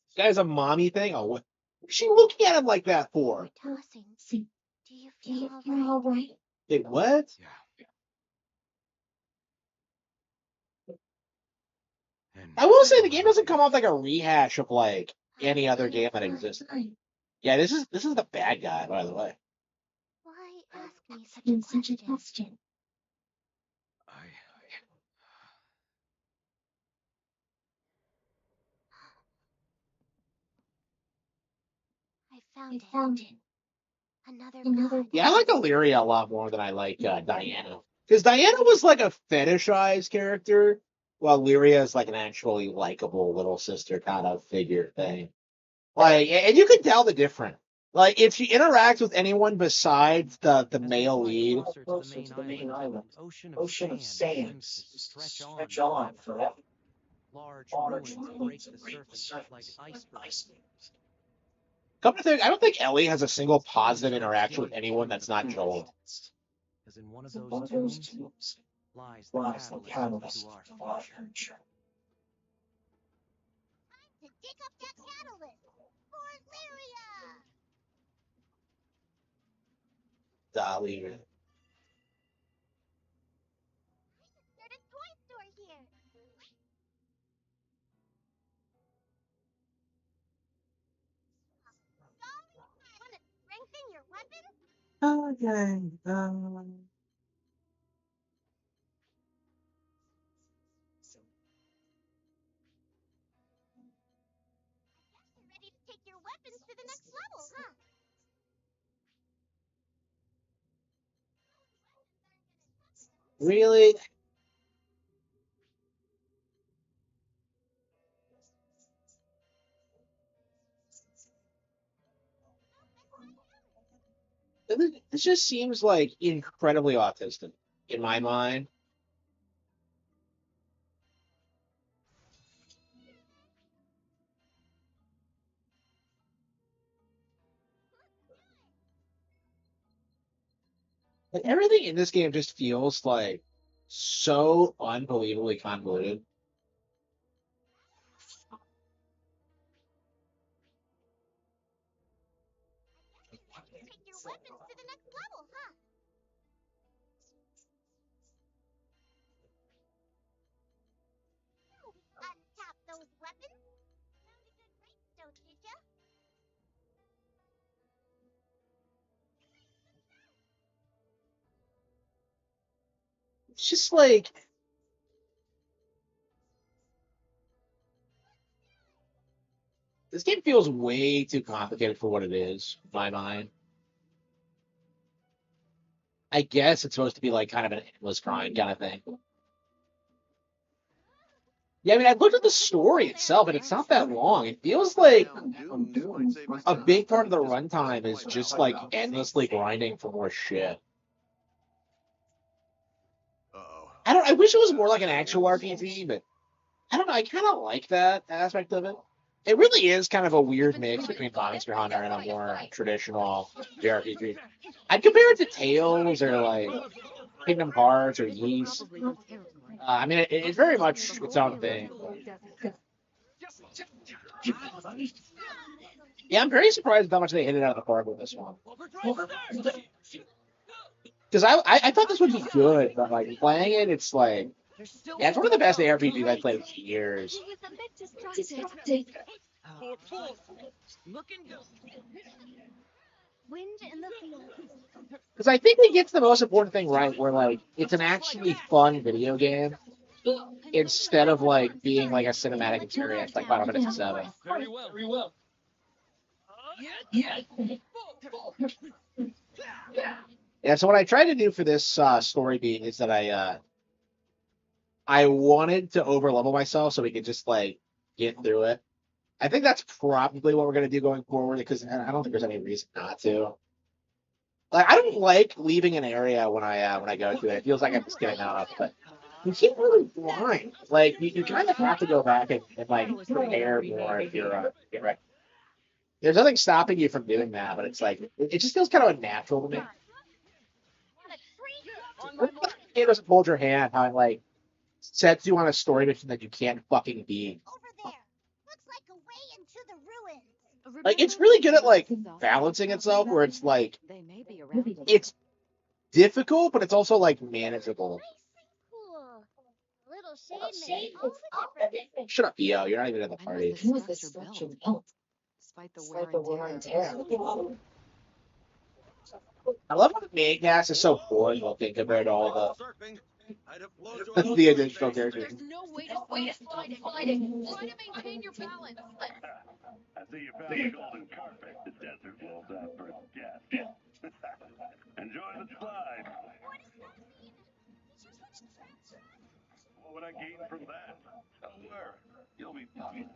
This guy's a mommy thing? Oh, what is she looking at him like that for? Tossing. Do you feel all right? Wait, what? Yeah. I will say the game doesn't come off like a rehash of like any other game that exists. Yeah, this is the bad guy, by the way. Why ask me such a question? I found it. Another god. Yeah, I like Illyria a lot more than I like Diana. Because Diana was like a fetishized character, while Lyria is like an actually likable little sister kind of figure thing. Like, and you can tell the difference. Like, if she interacts with anyone besides the male lead, Closer to the main island, ocean of sand seems to stretch on forever. Large ruins break the surface like icebergs. come to think, I don't think Ellie has a single positive interaction with anyone that's not Joel. Because in one of those tombs lies the catalyst to our future. To dig up that catalyst for Lyria. Dolly. There's a toy store here. Want to strengthen your weapon? Okay. You're ready to take your weapons to the next level, huh? Really? This just seems like incredibly autistic in my mind. Like everything in this game just feels like so unbelievably convoluted. Take your weapons to the next level, huh? Untap those weapons. It's just like this game feels way too complicated for what it is, in my mind. I guess it's supposed to be like kind of an endless grind kind of thing. Yeah, I mean, I looked at the story itself, and it's not that long. It feels like a big part of the runtime is just like endlessly grinding for more shit. Uh-oh. I wish it was more like an actual RPG, but I don't know. I kind of like that aspect of it. It really is kind of a weird mix between Monster Hunter and a more traditional JRPG. I'd compare it to Tales or like Kingdom Hearts or Ys. I mean, it's very much its own thing. Yeah, I'm very surprised at how much they hit it out of the park with this one. Because I thought this would be good, but like playing it, it's like yeah, it's one of the best ARPGs I've played in years. Wind in the field. Because I think it gets the most important thing right, where like it's an actually fun video game instead of like being like a cinematic experience like Final Fantasy VII. Very well. Yeah, so what I tried to do for this story beat is that I wanted to overlevel myself so we could just like get through it. I think that's probably what we're gonna do going forward because I don't think there's any reason not to. Like I don't like leaving an area when I go to it. It feels like I'm just getting off, but you can't really blind. Like you kind of have to go back and like prepare more if you're get ready. There's nothing stopping you from doing that, but it's like it just feels kind of unnatural to me. It doesn't hold your hand how it like sets you on a story mission that you can't fucking beat. Over there. Looks like a way into the ruins. Like it's really good at like balancing itself where it's like They may be around. it's difficult, but it's also like manageable. Cool. Little shade makes all the difference. Shut up, Yo. You're not even in the party. Was the structure built? Despite the wear and tear. I love how the main cast is so boring looking compared to all Surfing. I'd have flown to the additional characters. There's no way to stop sliding. Try to maintain your balance. I see you found the golden carpet the desert rolls out for its guests. Enjoy the slide. What would I gain from that? Don't worry, you'll be fine.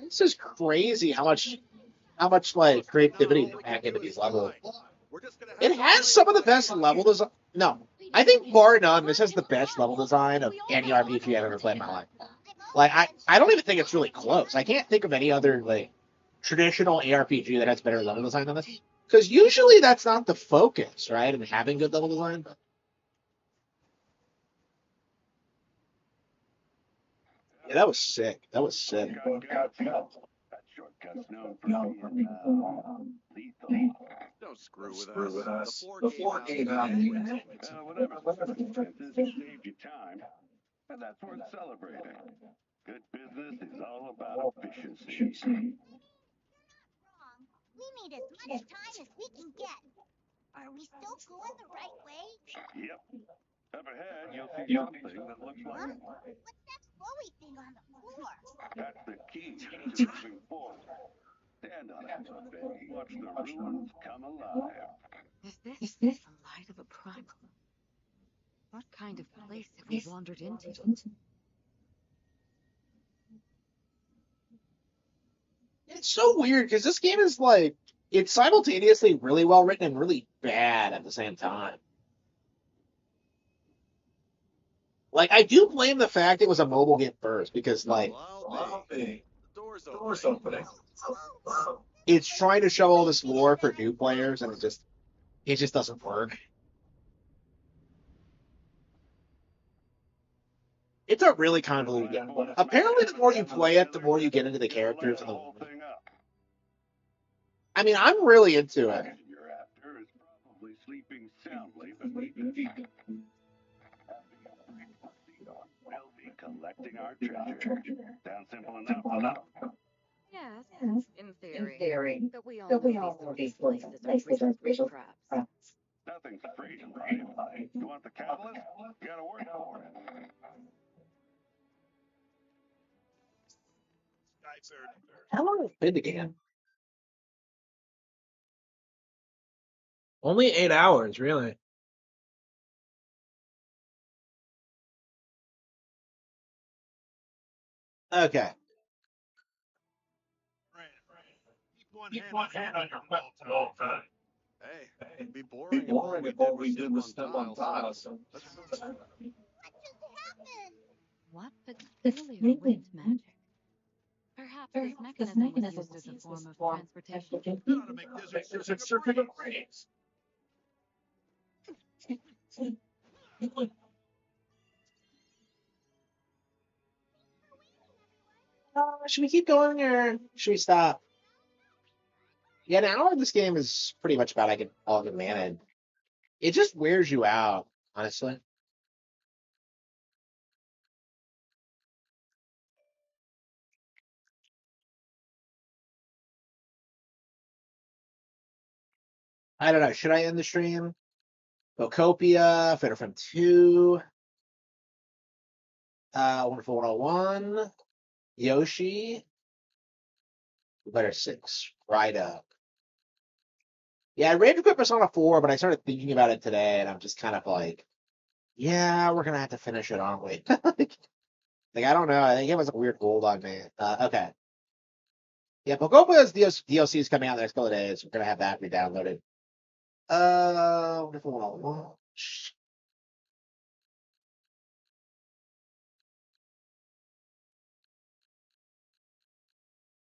This is crazy how much like creativity you pack into these levels. It has some of the best level design. No, I think bar none, this has the best level design of any RPG I've ever played in my life. Like I don't even think it's really close. I can't think of any other like traditional ARPG that has better level design than this. Because usually that's not the focus, right? And having good level design. Yeah, that was sick. That was sick. That shortcut's known for being lethal. Don't screw with us. The 4 came out anyway. Whatever circumstances, it saved you time. And that's worth celebrating. Good business is all about efficiency. Wrong. We need as much time as we can get. Are we still going the right way? Yep. Up ahead, you'll see something that looks like it. What's that flowy thing on the floor? That's the key to moving forward. Stand on it, baby. Watch the ruins come alive. Is this the light of a primal? What kind of place have we wandered into? It's so weird because this game is like it's simultaneously really well written and really bad at the same time. Like I do blame the fact it was a mobile game first because like The door's opening. it's trying to show all this lore for new players and it just doesn't work. It's a really convoluted game. Apparently, the more you play it, the more you get into the characters and the. I mean, I'm really into it. You're after is probably sleeping soundly beneath it. We'll be collecting our treasure. Sound simple enough? Yes, in theory. But we all know these places are riddled with traps. Nothing's free in life. You want the catalyst? You gotta work How long has it been again? Only 8 hours, really. Okay. Keep one hand on your weapon at all times. Hey, it'd be boring if all we did was step on tiles. Let's What peculiar wind magic? Perhaps this mechanism was used as a form of transportation? that ought to make deserts circuit a breeze. Should we keep going or should we stop? Yeah, an hour of this game is pretty much about all I can manage. It just wears you out, honestly. I don't know. Should I end the stream? Bocopia, Fighter from 2, Wonderful 101, Yoshi, Letter 6, Rido. Yeah, I rage quit Persona 4, but I started thinking about it today, and I'm just kind of like, yeah, we're gonna have to finish it, aren't we? Like, I don't know. I think it was a weird hold on me. Okay. Yeah, Pocopa's DLC is coming out in the next couple of days. We're gonna have that re-downloaded. Wonderful 101.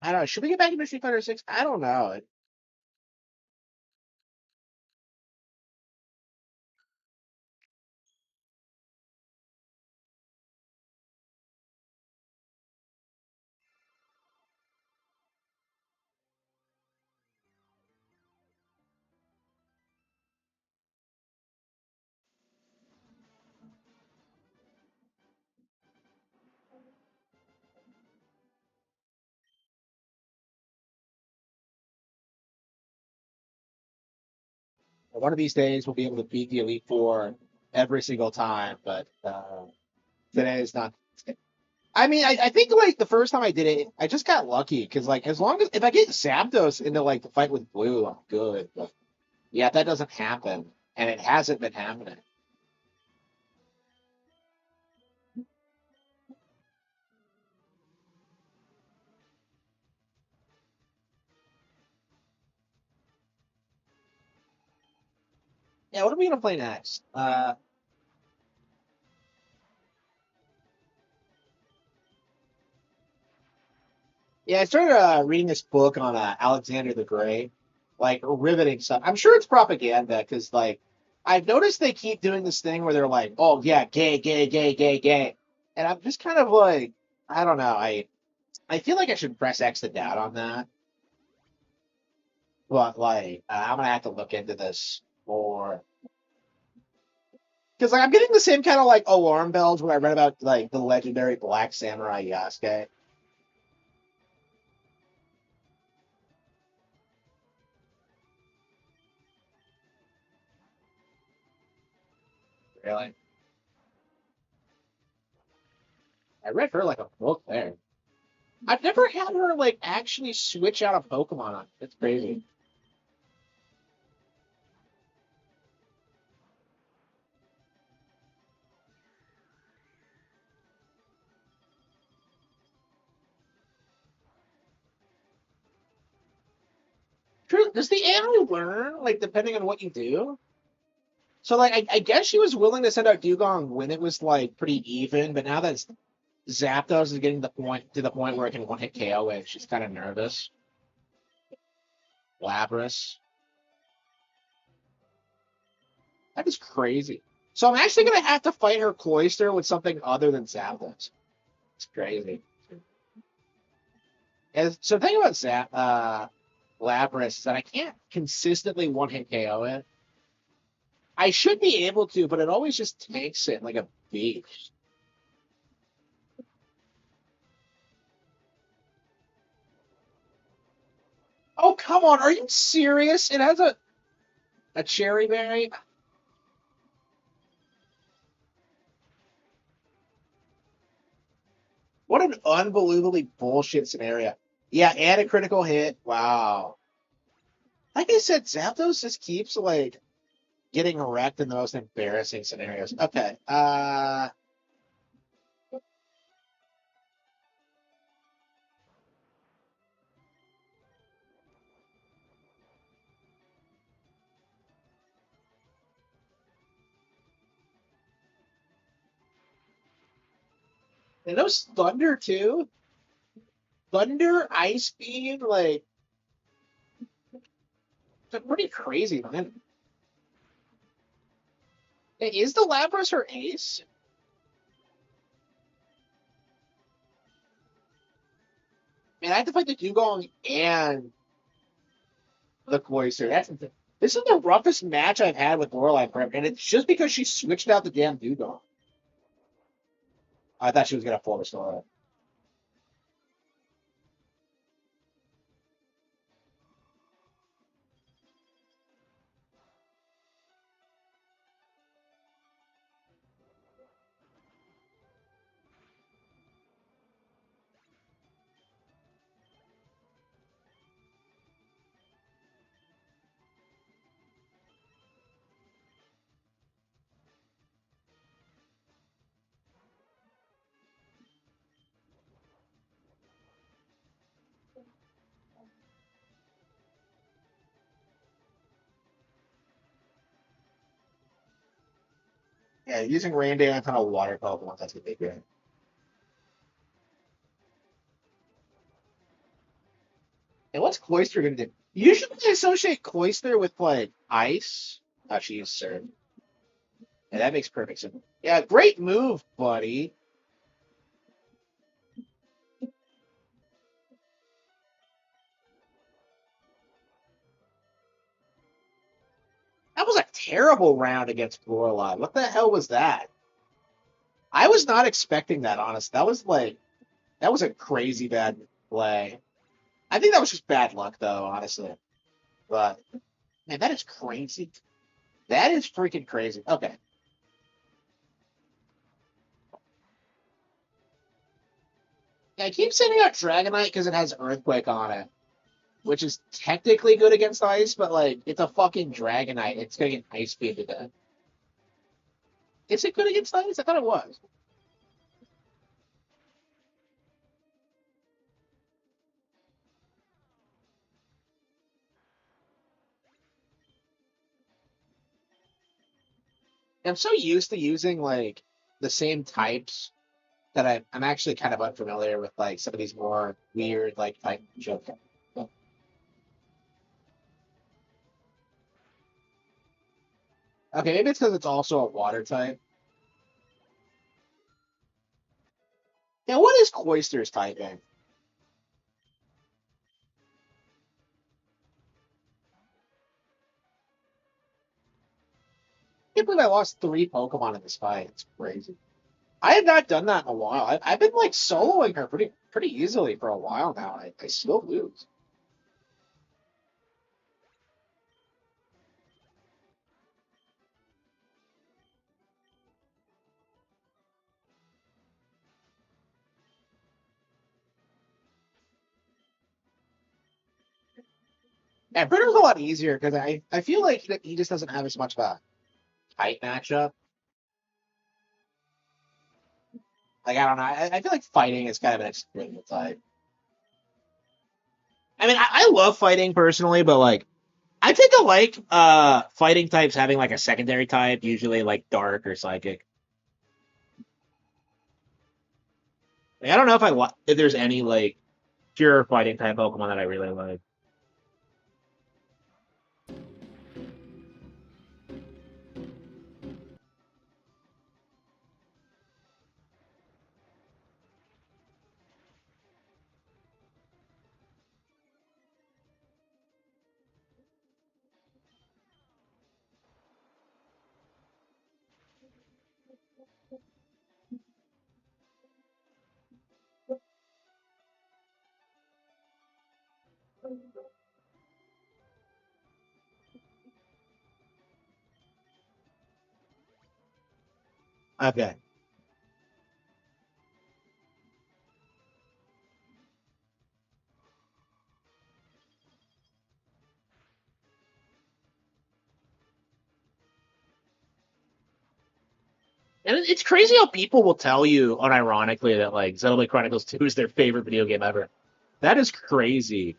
I don't know. Should we get back into Street Fighter 6? I don't know. One of these days we'll be able to beat the Elite Four every single time, but today is not. I mean, I think like the first time I did it, I just got lucky because like as long as if I get Zapdos into like the fight with Blue, I'm good. But yeah, that doesn't happen, and it hasn't been happening. Yeah, what are we gonna play next? Yeah, I started reading this book on Alexander the Great, like riveting stuff. I'm sure it's propaganda because like I've noticed they keep doing this thing where they're like, "Oh yeah, gay, gay, gay, gay, gay," and I'm just kind of like, I don't know. I feel like I should press X to doubt on that, but like I'm gonna have to look into this more because like I'm getting the same kind of like alarm bells when I read about like the legendary Black Samurai Yasuke. Really, I read her like a book there. I've never had her like actually switch out a Pokemon on. It's crazy. True. Does the AI learn like depending on what you do? So like I guess she was willing to send out Dugong when it was like pretty even, but now that Zapdos is getting the point where it can one hit KO it, she's kind of nervous. Lapras. That is crazy. So I'm actually gonna have to fight her Cloyster with something other than Zapdos. It's crazy. And so the thing about Lapras is that I can't consistently one hit KO it. I should be able to, but it always just takes it like a beast. Oh, come on. Are you serious? It has a cherry berry? What an unbelievably bullshit scenario. Yeah, and a critical hit. Wow. Like I said, Zapdos just keeps like getting wrecked in the most embarrassing scenarios. Okay. And those Thunder too. Thunder, Ice Beam, like it's pretty crazy, man. Hey, is the Lapras her ace? Man, I have to fight the Dugong and the Cloyster. This is the roughest match I've had with Lorelai forever, and it's just because she switched out the damn Dugong. I thought she was gonna full restore it. Yeah, using Rain Dance on a water Pokemon, that's a big thing. And what's Cloyster gonna do? Usually I associate Cloyster with like ice. Oh, she used Surf. Yeah, that makes perfect sense. Yeah, great move, buddy. That was a terrible round against Lorelai. What the hell was that? I was not expecting that, honest. That was a crazy bad play. I think that was just bad luck, though, honestly. But man, that is crazy. That is freaking crazy. Okay. Yeah, I keep sending out Dragonite because it has Earthquake on it, which is technically good against ice, but like it's a fucking Dragonite. It's gonna get ice beam to death. Is it good against ice? I thought it was. I'm so used to using like the same types that I'm actually kind of unfamiliar with like some of these more weird like type joke. Okay, maybe it's because it's also a water type. Now, what is Cloyster's typing? I can't believe I lost 3 Pokemon in this fight. It's crazy. I have not done that in a while. I've been like soloing her pretty easily for a while now. I still lose. And Britter's a lot easier because I feel like he just doesn't have as much of a tight matchup. Like I don't know. I feel like fighting is kind of an extreme type. I mean, I love fighting personally, but like I tend to like fighting types having like a secondary type, usually like dark or psychic. Like, I don't know if there's any like pure fighting type Pokemon that I really like. Okay. And it's crazy how people will tell you unironically that like Xenoblade Chronicles 2 is their favorite video game ever. That is crazy.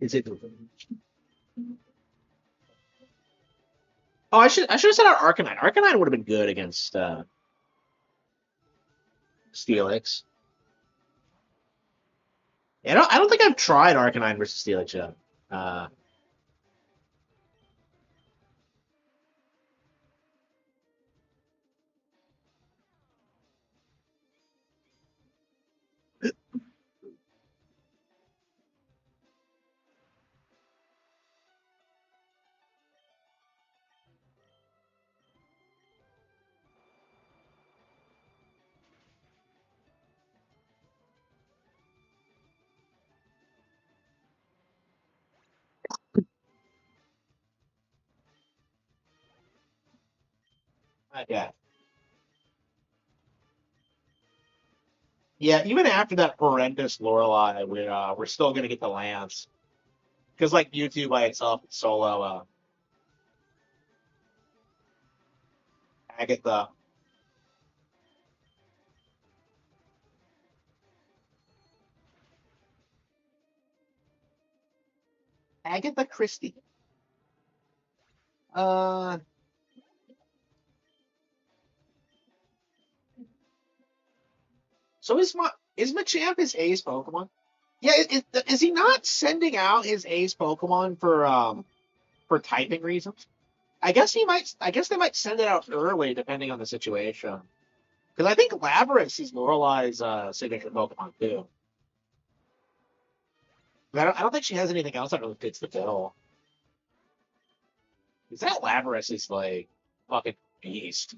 Is it? Oh, I should have sent out Arcanine. Arcanine would have been good against Steelix. Yeah, I don't think I've tried Arcanine versus Steelix yet. Uh, yeah, yeah. Even after that horrendous Lorelei, we're still gonna get the Lance because like YouTube by itself, solo Agatha, Agatha Christie. Uh, so is Machamp his Ace Pokemon? Yeah, is he not sending out his Ace Pokemon for typing reasons? I guess he might. I guess they might send it out early, depending on the situation. Because I think Lapras is Lorelei's signature Pokemon too. But I don't think she has anything else that really fits the bill. Because that Lapras is like fucking beast.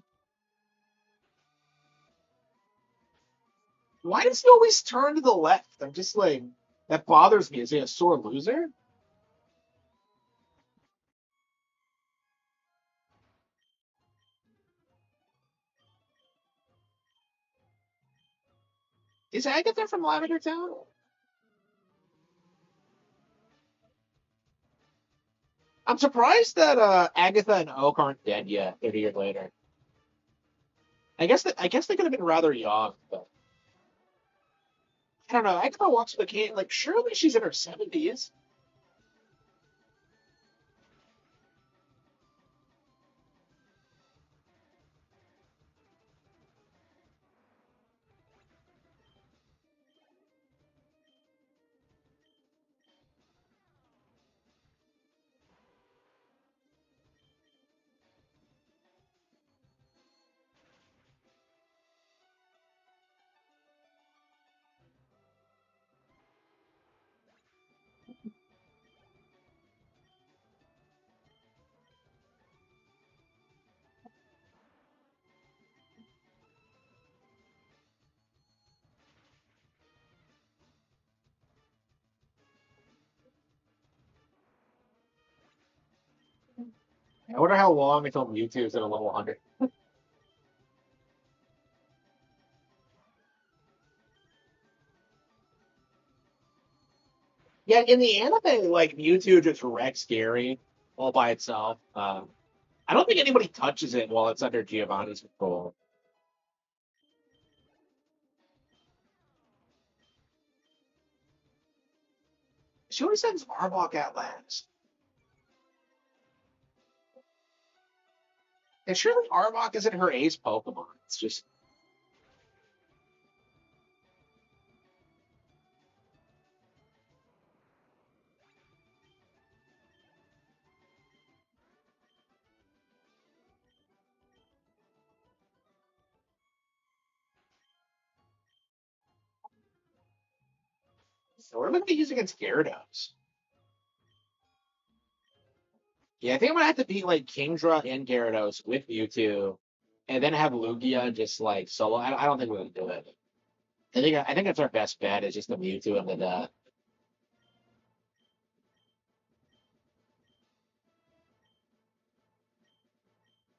Why does he always turn to the left? I'm just like that bothers me. Is he a sore loser? Is Agatha from Lavender Town? I'm surprised that Agatha and Oak aren't dead yet. 30 years later. I guess they could have been rather young, but I don't know. Agatha walks with a cane. Like surely she's in her 70s. I wonder how long until Mewtwo's at a level 100. Yeah, in the anime, like Mewtwo just wrecks Gary all by itself. I don't think anybody touches it while it's under Giovanni's control. She always sends Arbok at last. And surely Arbok isn't her ace Pokemon. It's just So what am I going to use against Gyarados? Yeah, I think I'm gonna have to beat like Kingdra and Gyarados with Mewtwo, and then have Lugia just like solo. I don't think we're gonna do it. I think that's our best bet is just the Mewtwo and the.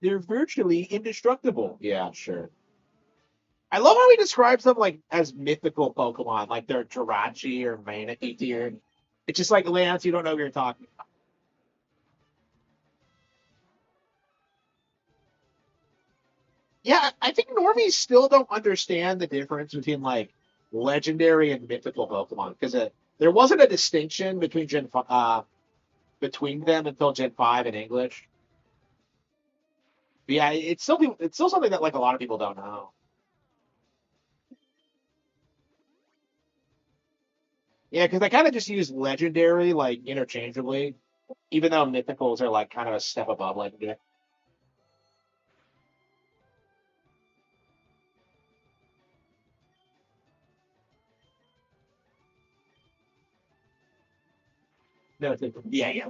They're virtually indestructible. Yeah, sure. I love how he describes them like as mythical Pokemon, like they're Jirachi or Manaphy tier. It's just like Lance, you don't know what you're talking about. Yeah, I think normies still don't understand the difference between like legendary and mythical Pokemon because there wasn't a distinction between between them until Gen 5 in English. But yeah, it's still something that like a lot of people don't know. Yeah, because they kind of just use legendary like interchangeably, even though mythicals are like kind of a step above legendary. No, yeah, yeah.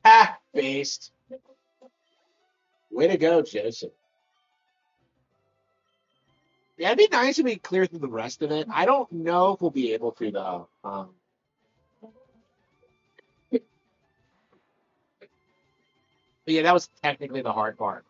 Ah, based. Way to go, Joseph. Yeah, it'd be nice if we clear through the rest of it. I don't know if we'll be able to though. But yeah, that was technically the hard part.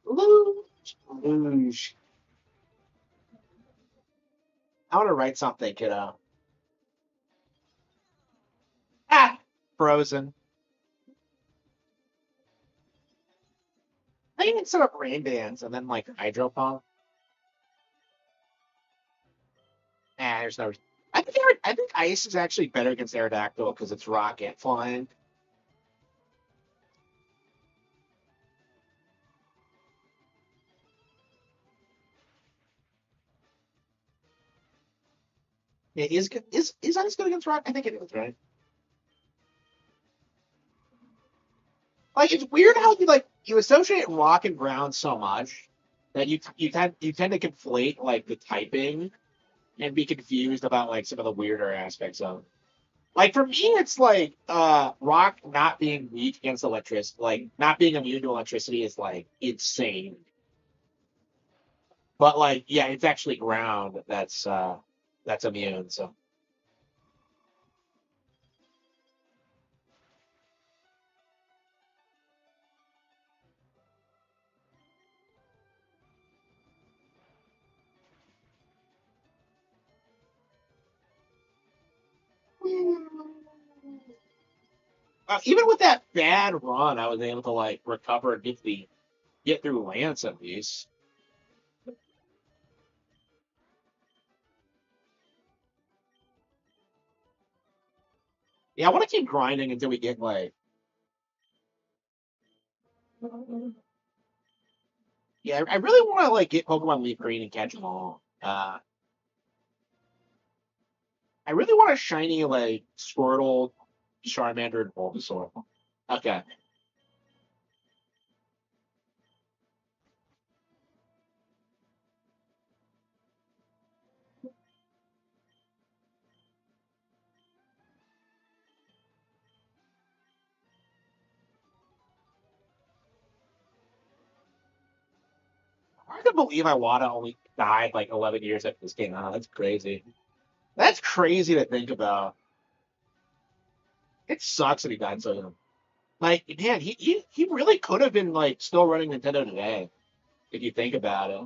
Luge. I want to write something, kiddo. Ah, frozen. I even set up rain dance and then like hydro pump. There's no. I think ice is actually better against Aerodactyl because it's rocket flying. Yeah, is ice good against rock? I think it is, right? Like it's weird how you associate rock and ground so much that you tend to conflate like the typing and be confused about like some of the weirder aspects of it. Like for me, it's like rock not being weak against electricity, like not being immune to electricity is like insane. But like, yeah, it's actually ground that's immune. So even with that bad run, I was able to like recover and get through Lance at least. Yeah, I want to keep grinding until we get like. Yeah, I really want to like get Pokemon Leaf Green and catch them all. I really want a shiny like Squirtle, Charmander, and Bulbasaur. Okay. I can't believe Iwata only died like 11 years after this came out. That's crazy. That's crazy to think about. It sucks that he died so young. Like, man, he really could have been like still running Nintendo today if you think about it.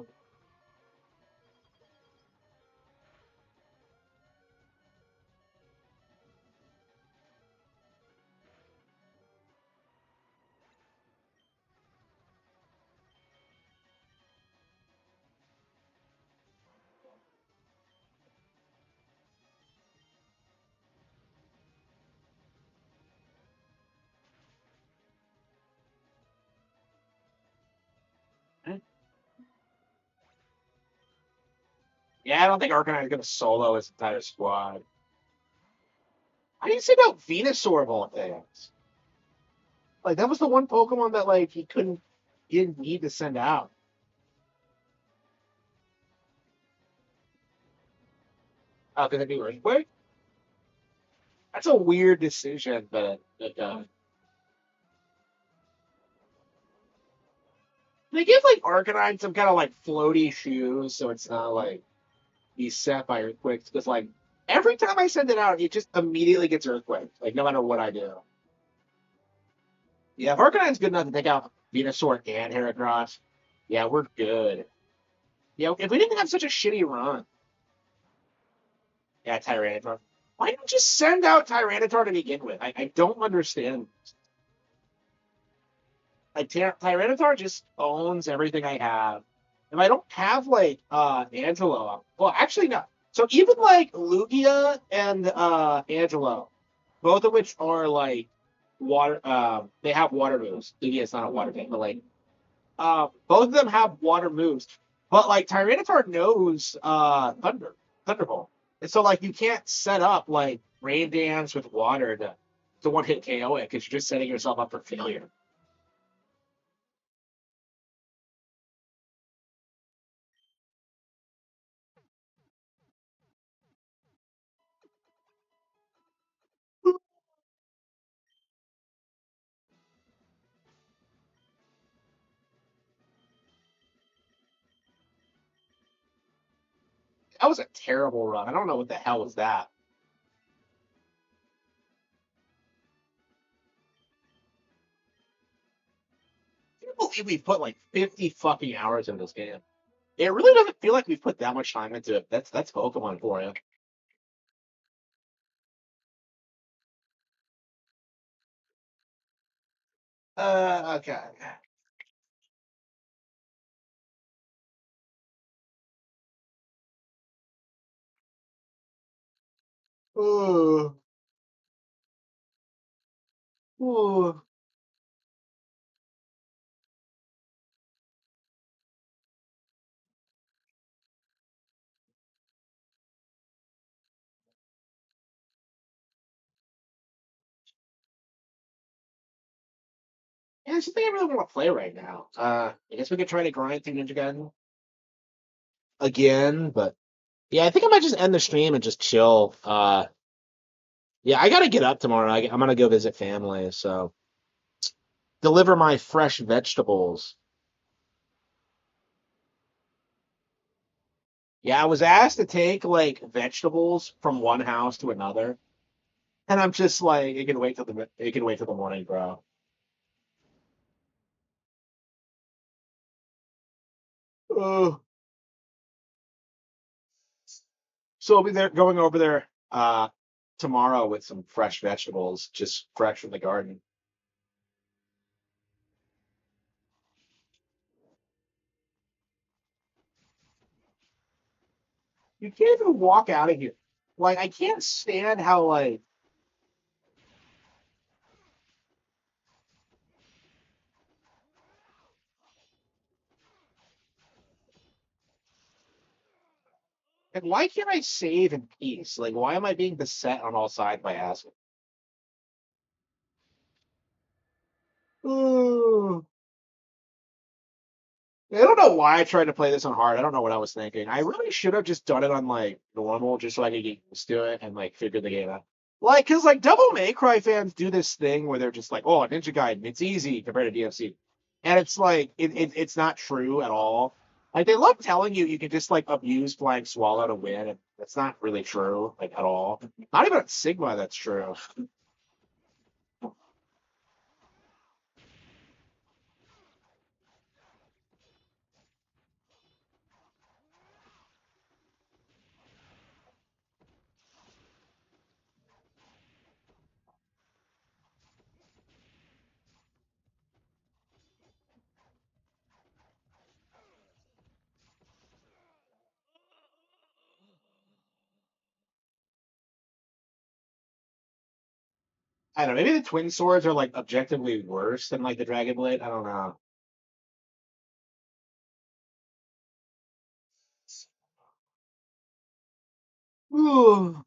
Yeah, I don't think Arcanine is gonna solo his entire squad. How do you send out Venusaur of all things? Like that was the one Pokemon that like he didn't need to send out. Because it be Earthquake? That's a weird decision, but they give like Arcanine some kind of like floaty shoes, so it's not like he's set by earthquakes. Because like every time I send it out, it just immediately gets earthquaked. Like no matter what I do. Yeah, if Arcanine's good enough to take out Venusaur and Heracross, yeah, we're good. Yeah, if we didn't have such a shitty run, yeah, Tyranitar. Why don't you send out Tyranitar to begin with? I don't understand. Like Tyranitar just owns everything I have. If I don't have like Angelo, well actually no. So even like Lugia and Angelo, both of which are like water they have water moves. Lugia is not a water thing, but like both of them have water moves. But like Tyranitar knows Thunderbolt. And so like you can't set up like Rain Dance with water to one hit KO it because you're just setting yourself up for failure. That was a terrible run. I don't know what the hell was that. I can't believe we put like 50 fucking hours into this game. It really doesn't feel like we've put that much time into it. That's Pokemon for you. Okay. Ooh. Ooh. Yeah, it's something I really want to play right now. I guess we could try to grind through Ninja Gaiden again, but yeah, I think I might just end the stream and just chill. Yeah, I gotta get up tomorrow. I'm gonna go visit family, so deliver my fresh vegetables. Yeah, I was asked to take like vegetables from one house to another, and I'm just like, it can wait till the morning, bro. Oh, so I'll be there going over there. tomorrow with some fresh vegetables, just fresh from the garden. You can't even walk out of here. Like, I can't stand how, like, and why can't I save in peace? Like, why am I being beset on all sides by assholes? Ooh. I don't know why I tried to play this on hard. I don't know what I was thinking. I really should have just done it on like normal, just so I could get used to it and like figure the game out. Like, cause like Devil May Cry fans do this thing where they're just like, "Oh, Ninja Gaiden, it's easy compared to DMC," and it's like it's not true at all. Like they love telling you you can just like abuse Flying Swallow to win, and that's not really true like at all. Not even at Sigma, that's true. I don't know. Maybe the Twin Swords are like objectively worse than like the Dragon Blade. I don't know. Ooh.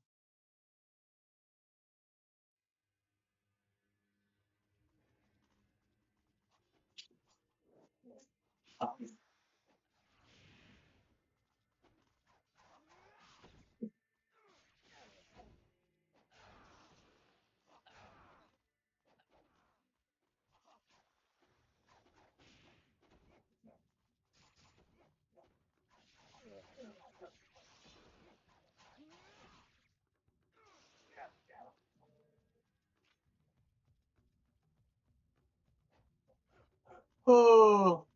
Oh.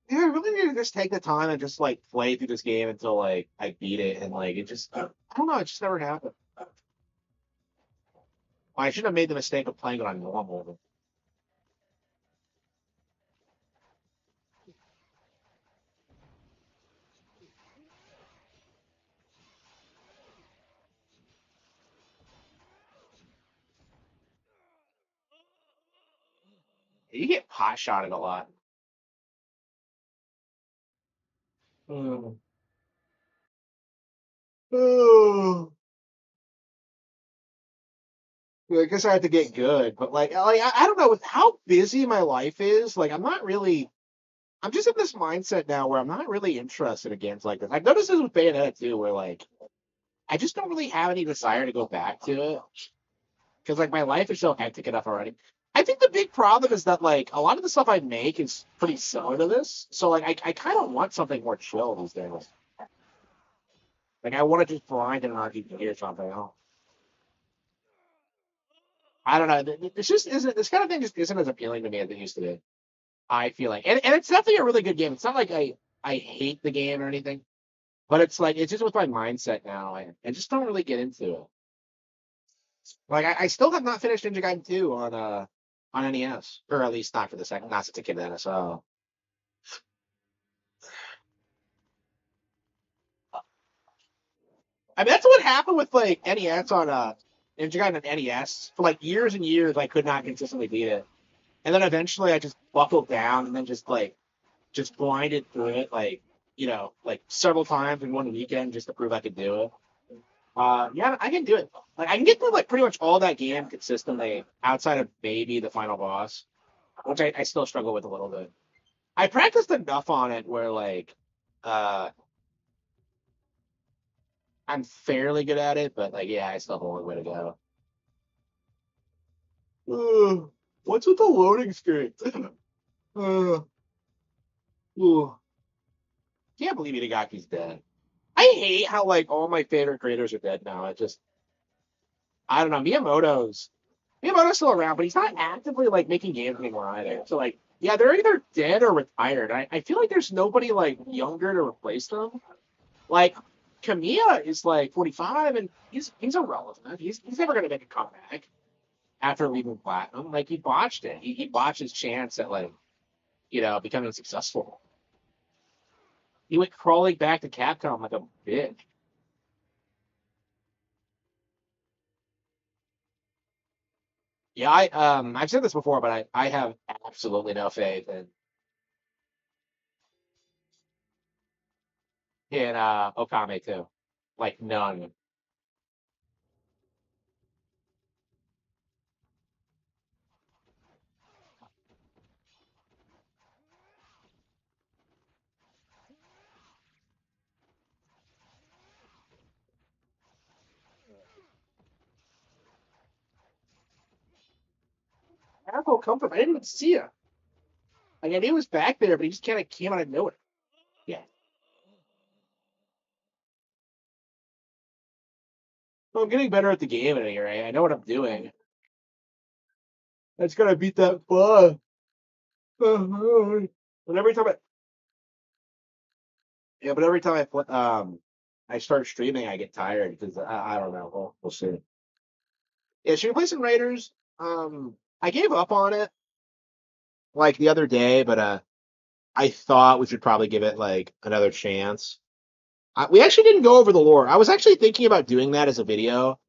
Yeah, I really need to just take the time and just like play through this game until like I beat it and like it just I don't know, it just never happened. I should have made the mistake of playing it on normal. You get pot shotted a lot. Mm. Oh. Yeah, I guess I have to get good, but like I don't know with how busy my life is. Like I'm not really. I'm just in this mindset now where I'm not really interested in games like this. I've noticed this with Bayonetta too, where like I just don't really have any desire to go back to it because like my life is so hectic enough already. I think the big problem is that like a lot of the stuff I make is pretty similar to this, so like I kind of want something more chill these days. Like I want to just grind in an RPG or something. I don't know. This just isn't. This kind of thing just isn't as appealing to me as it used to be. I feel like, and it's definitely a really good game. It's not like I hate the game or anything, but it's like it's just with my mindset now. I just don't really get into it. Like I still have not finished Ninja Gaiden 2 on NES, or at least not for the second, not since a kid then. So I mean that's what happened with like NES on Ninja Gaiden on NES for like years and years. I could not consistently beat it, and then eventually I just buckled down and then just blinded through it like several times in one weekend just to prove I could do it. Yeah, I can do it. Like I can get through like pretty much all that game consistently, outside of maybe the final boss, which I still struggle with a little bit. I practiced enough on it where like uh I'm fairly good at it, but like yeah, I still have a long way to go. Ugh, what's with the loading screen? Ugh, ugh. Can't believe Itagaki's dead. I hate how like all my favorite creators are dead now. I don't know. Miyamoto's still around, but he's not actively like making games anymore either. So like, yeah, they're either dead or retired. I feel like there's nobody like younger to replace them. Like Kamiya is like 45, and he's irrelevant. He's never gonna make a comeback after leaving Platinum. Like he botched it. He botched his chance at like becoming successful. He went crawling back to Capcom like a bitch. Yeah, I've said this before, but I have absolutely no faith in Okame too. Like none. Apple come from I didn't even see him. Like I knew he was back there, but he just kind of came out of nowhere. Yeah. Well, I'm getting better at the game at any rate. I know what I'm doing. I just gotta beat that bug. But every time I start streaming, I get tired because I don't know. We'll see. Yeah, should we play some Raiders? I gave up on it like the other day, but I thought we should probably give it like another chance. We actually didn't go over the lore. I was actually thinking about doing that as a video.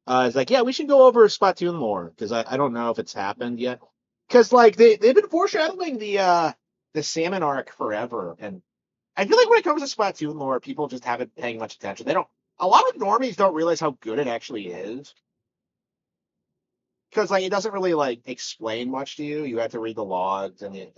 It's like, yeah, we should go over Splatoon lore because I don't know if it's happened yet. Because like they've been foreshadowing the salmon arc forever, and I feel like when it comes to Splatoon lore, people just haven't paying much attention. They don't. A lot of normies don't realize how good it actually is because like it doesn't really like explain much to you. You have to read the logs and the,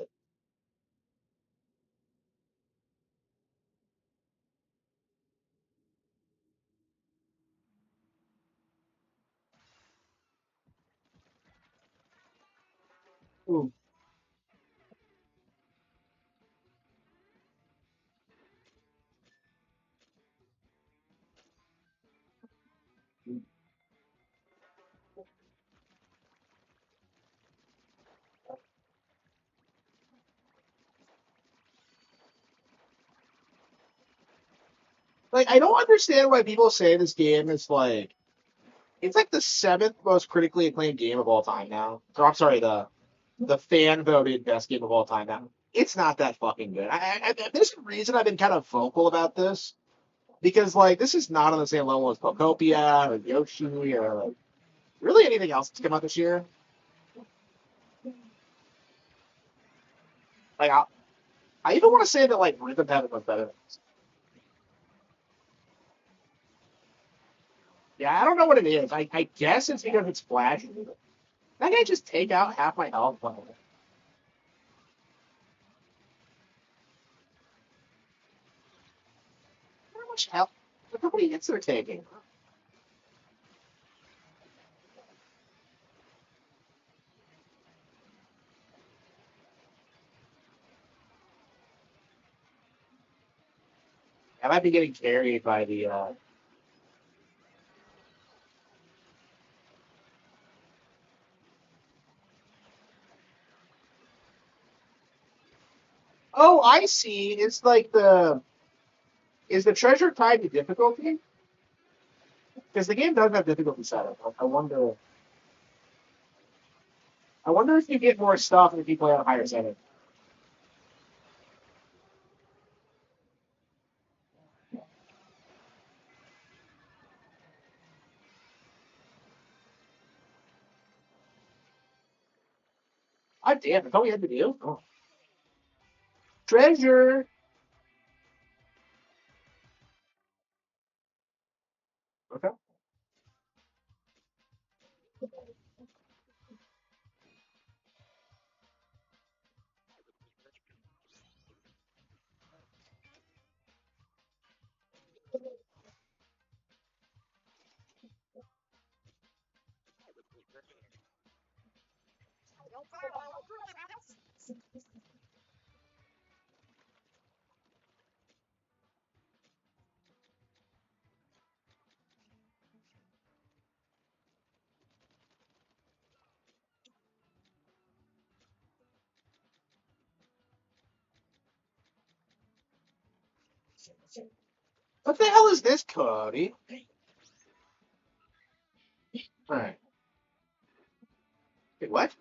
like I don't understand why people say this game is like it's like the seventh most critically acclaimed game of all time now. Or I'm sorry, the fan voted best game of all time now. It's not that fucking good. There's a reason I've been kind of vocal about this because like this is not on the same level as Pokopia or Yoshi or like, really anything else that's come out this year. Like I even want to say that like Rhythm Heaven was better. Yeah, I don't know what it is. I guess it's because it's flashy. That guy just take out half my health. How much health? Look how many hits they're taking. I might be getting carried by the. Oh, I see. It's like the is the treasure tied to difficulty? Because the game does have difficulty setup. I wonder. I wonder if you get more stuff if you play on higher setting. God damn! That's all we had to do. Oh. Treasure. Okay. What the hell is this, Cody? All right. Wait, what?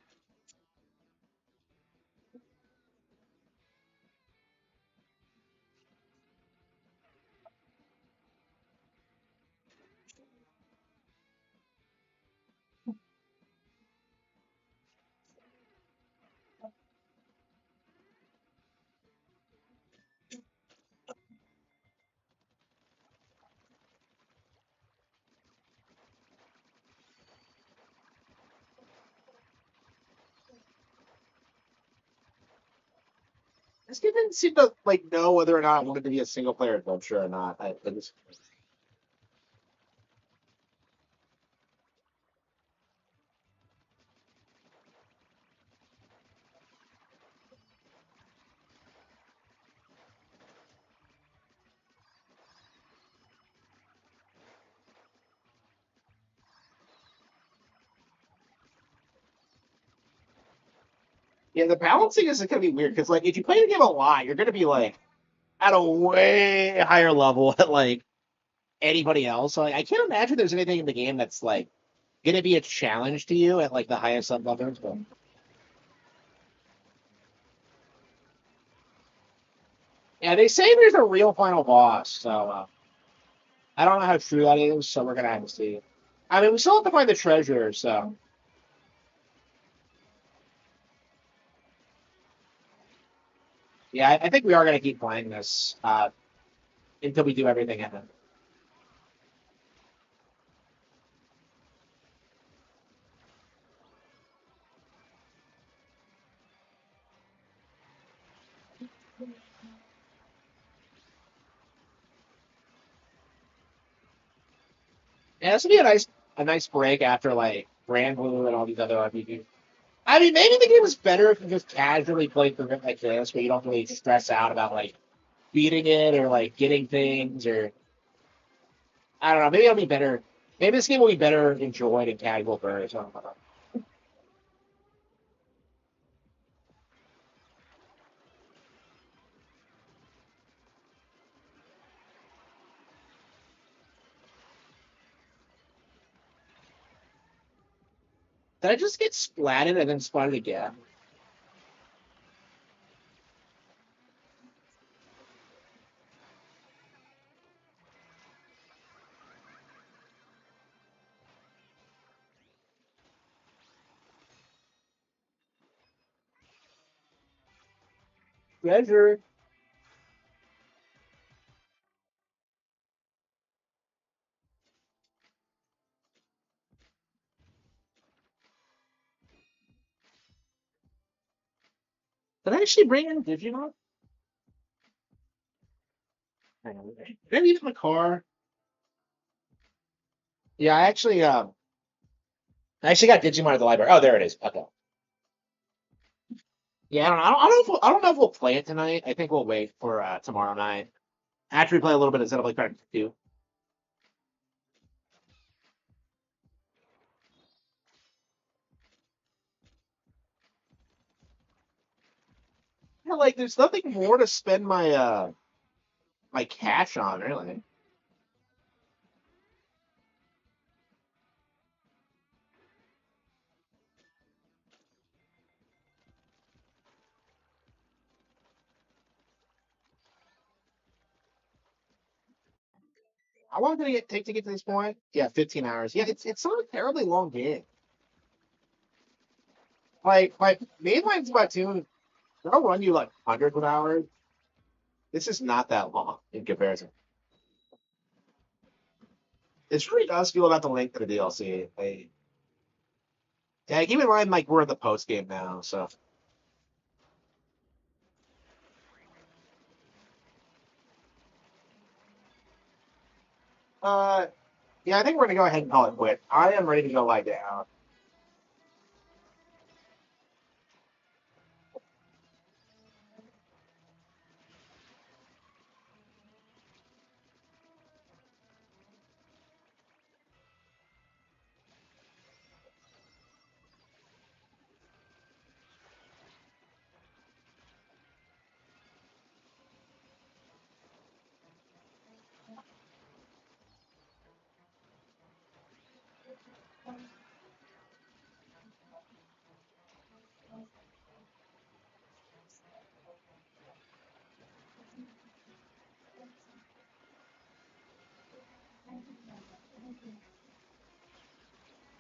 This game didn't seem to like know whether or not it wanted to be a single player adventure or not. I just, yeah, the balancing is gonna be weird because like if you play the game a lot, you're gonna be like at a way higher level at like anybody else. So like, I can't imagine there's anything in the game that's like gonna be a challenge to you at like the highest level. But yeah, they say there's a real final boss, so I don't know how true that is. So we're gonna have to see. I mean, we still have to find the treasure, so yeah, I think we are gonna keep playing this until we do everything in it. Yeah, this would be a nice break after like Grand Blue and all these other RPGs. I mean, maybe the game is better if you just casually play through it like this, where you don't really stress out about like beating it or like getting things or I don't know. Maybe it'll be better. Maybe this game will be better enjoyed in casual version. Did I just get splatted and then splatted again? Treasure. Did I actually bring in Digimon? Hang on. Did I leave it in the car? Yeah, I actually got Digimon at the library. Oh, there it is. Okay. Yeah, I don't know if we'll play it tonight. I think we'll wait for tomorrow night. After we play a little bit of Xenoblade Chronicles 2. Yeah, like there's nothing more to spend my cash on, really. How long did it take to get to this point? Yeah, 15 hours. Yeah, it's not a terribly long game. Like mainline Splatoon, they'll run you like hundreds of hours. This is not that long in comparison. It really does feel about the length of the DLC. Yeah, keep in mind like we're in the post game now, so uh yeah, I think we're gonna go ahead and call it quit. I am ready to go lie down.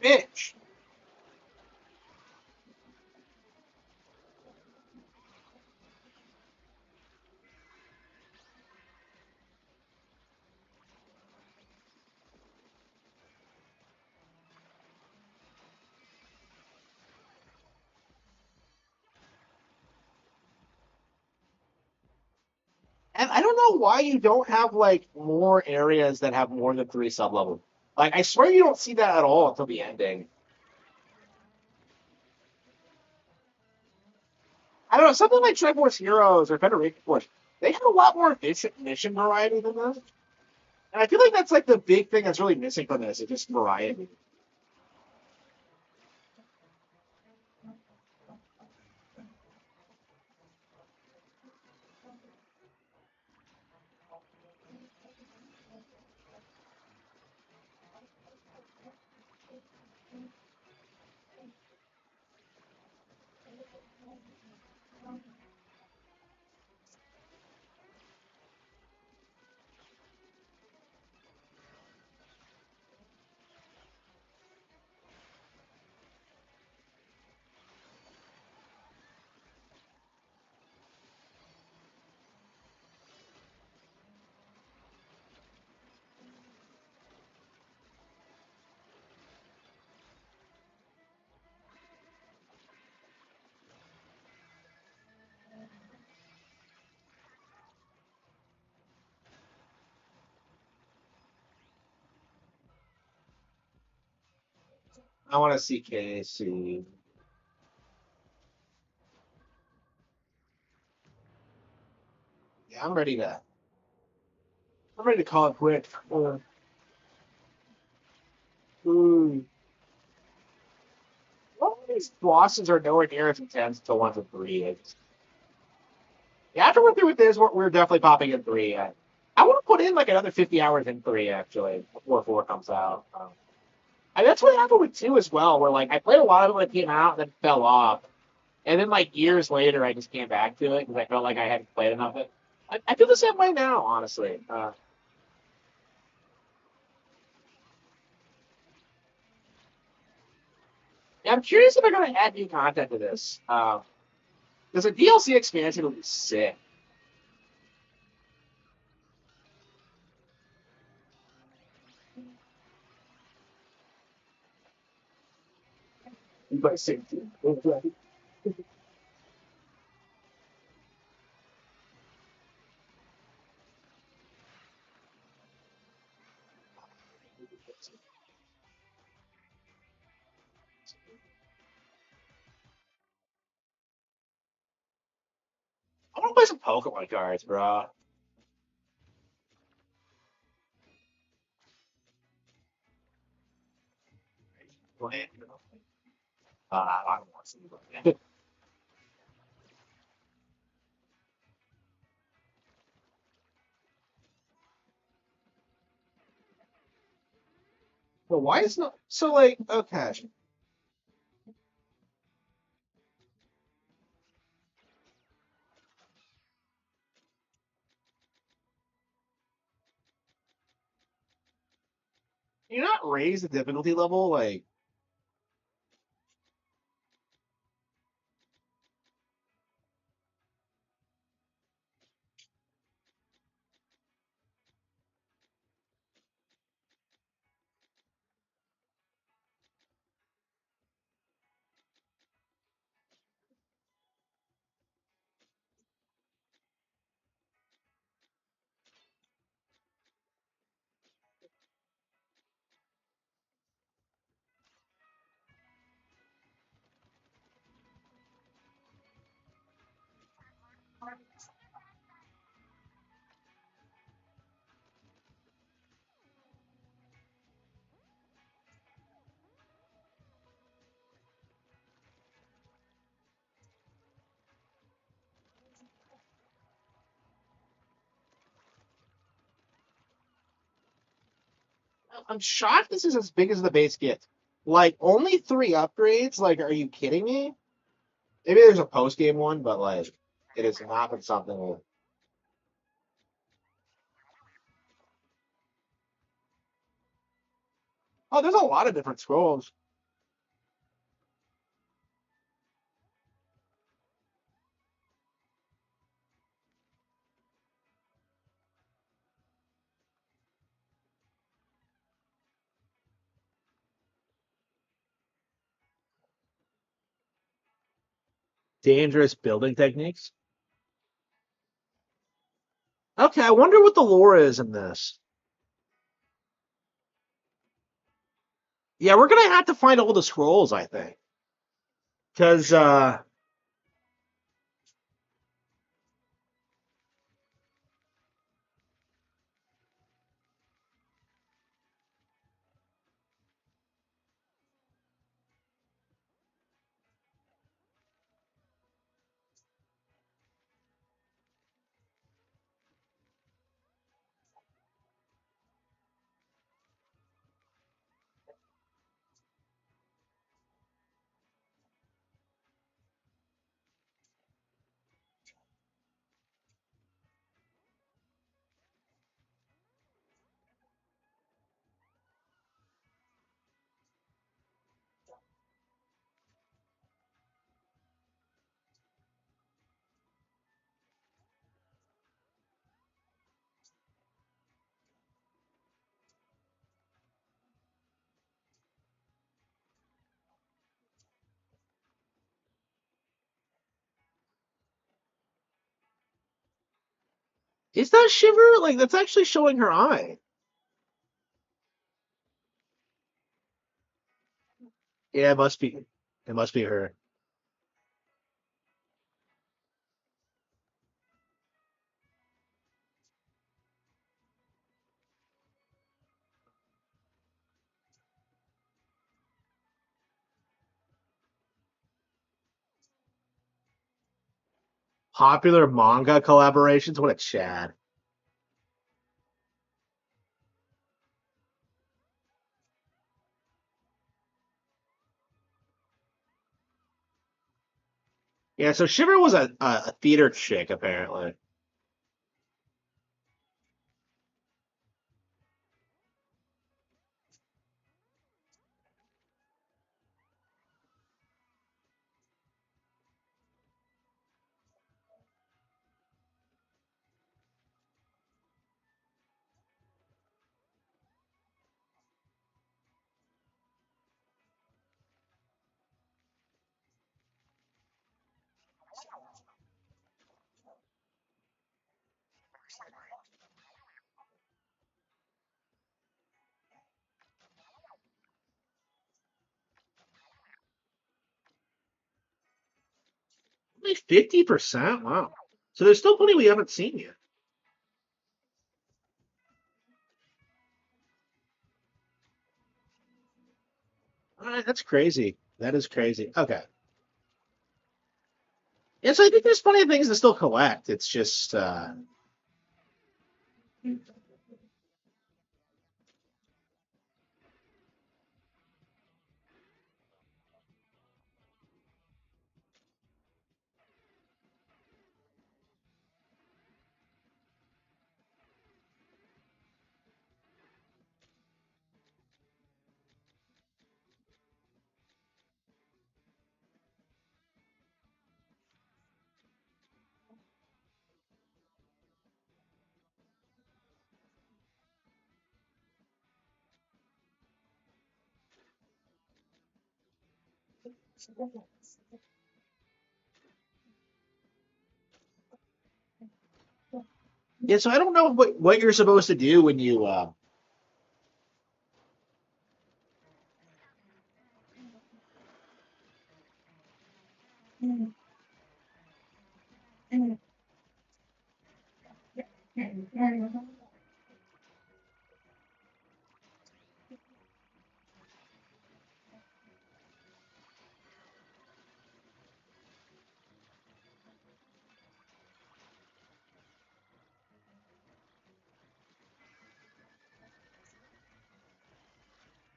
bitch. And I don't know why you don't have like more areas that have more than 3 sublevels. Like I swear you don't see that at all until the ending. I don't know, something like Triforce Heroes or Federation Force, they have a lot more mission variety than this. And I feel like that's like the big thing that's really missing from this, is just variety. I want to see KC. Yeah, I'm ready to. I'm ready to call it quits. Well, these bosses are nowhere near as intense to 1 to 3. Yeah, after we're through with this, we're definitely popping in 3. I want to put in like another 50 hours in 3 actually before 4 comes out. And that's what happened with 2 as well, where like I played a lot of it when it came out, and then fell off, and then like years later I just came back to it because I felt like I hadn't played enough of it. I feel the same way now, honestly. Yeah, I'm curious if they're gonna add new content to this. Because a DLC expansion would be sick. But sick. I want to play some Pokemon cards, bro. I don't want to see it. But why is not so like okay? You not raise the difficulty level like I'm shocked this is as big as the base gets. Like only 3 upgrades? Like, are you kidding me? Maybe there's a post game one, but like it has not been something. Oh, there's a lot of different scrolls. Dangerous building techniques. Okay, I wonder what the lore is in this. Yeah, we're gonna have to find all the scrolls, I think, because is that Shiver? Like that's actually showing her eye. Yeah, it must be. It must be her. Popular manga collaborations. What a Chad. Yeah, so Shiver was a theater chick apparently. Only 50%? Wow. So there's still plenty we haven't seen yet. All right, that's crazy. That is crazy. Okay. Yeah, so I think there's plenty of things to still collect. It's just yeah, so I don't know what you're supposed to do when you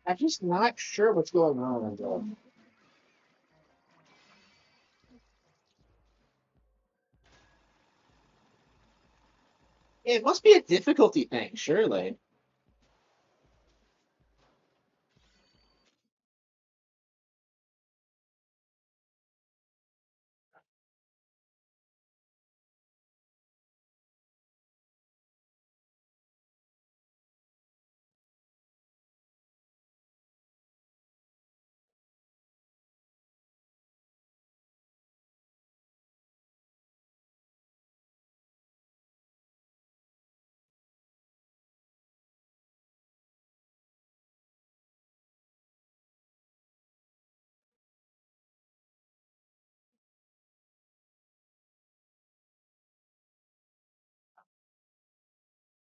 I'm just not sure what's going on. It must be a difficulty thing, surely.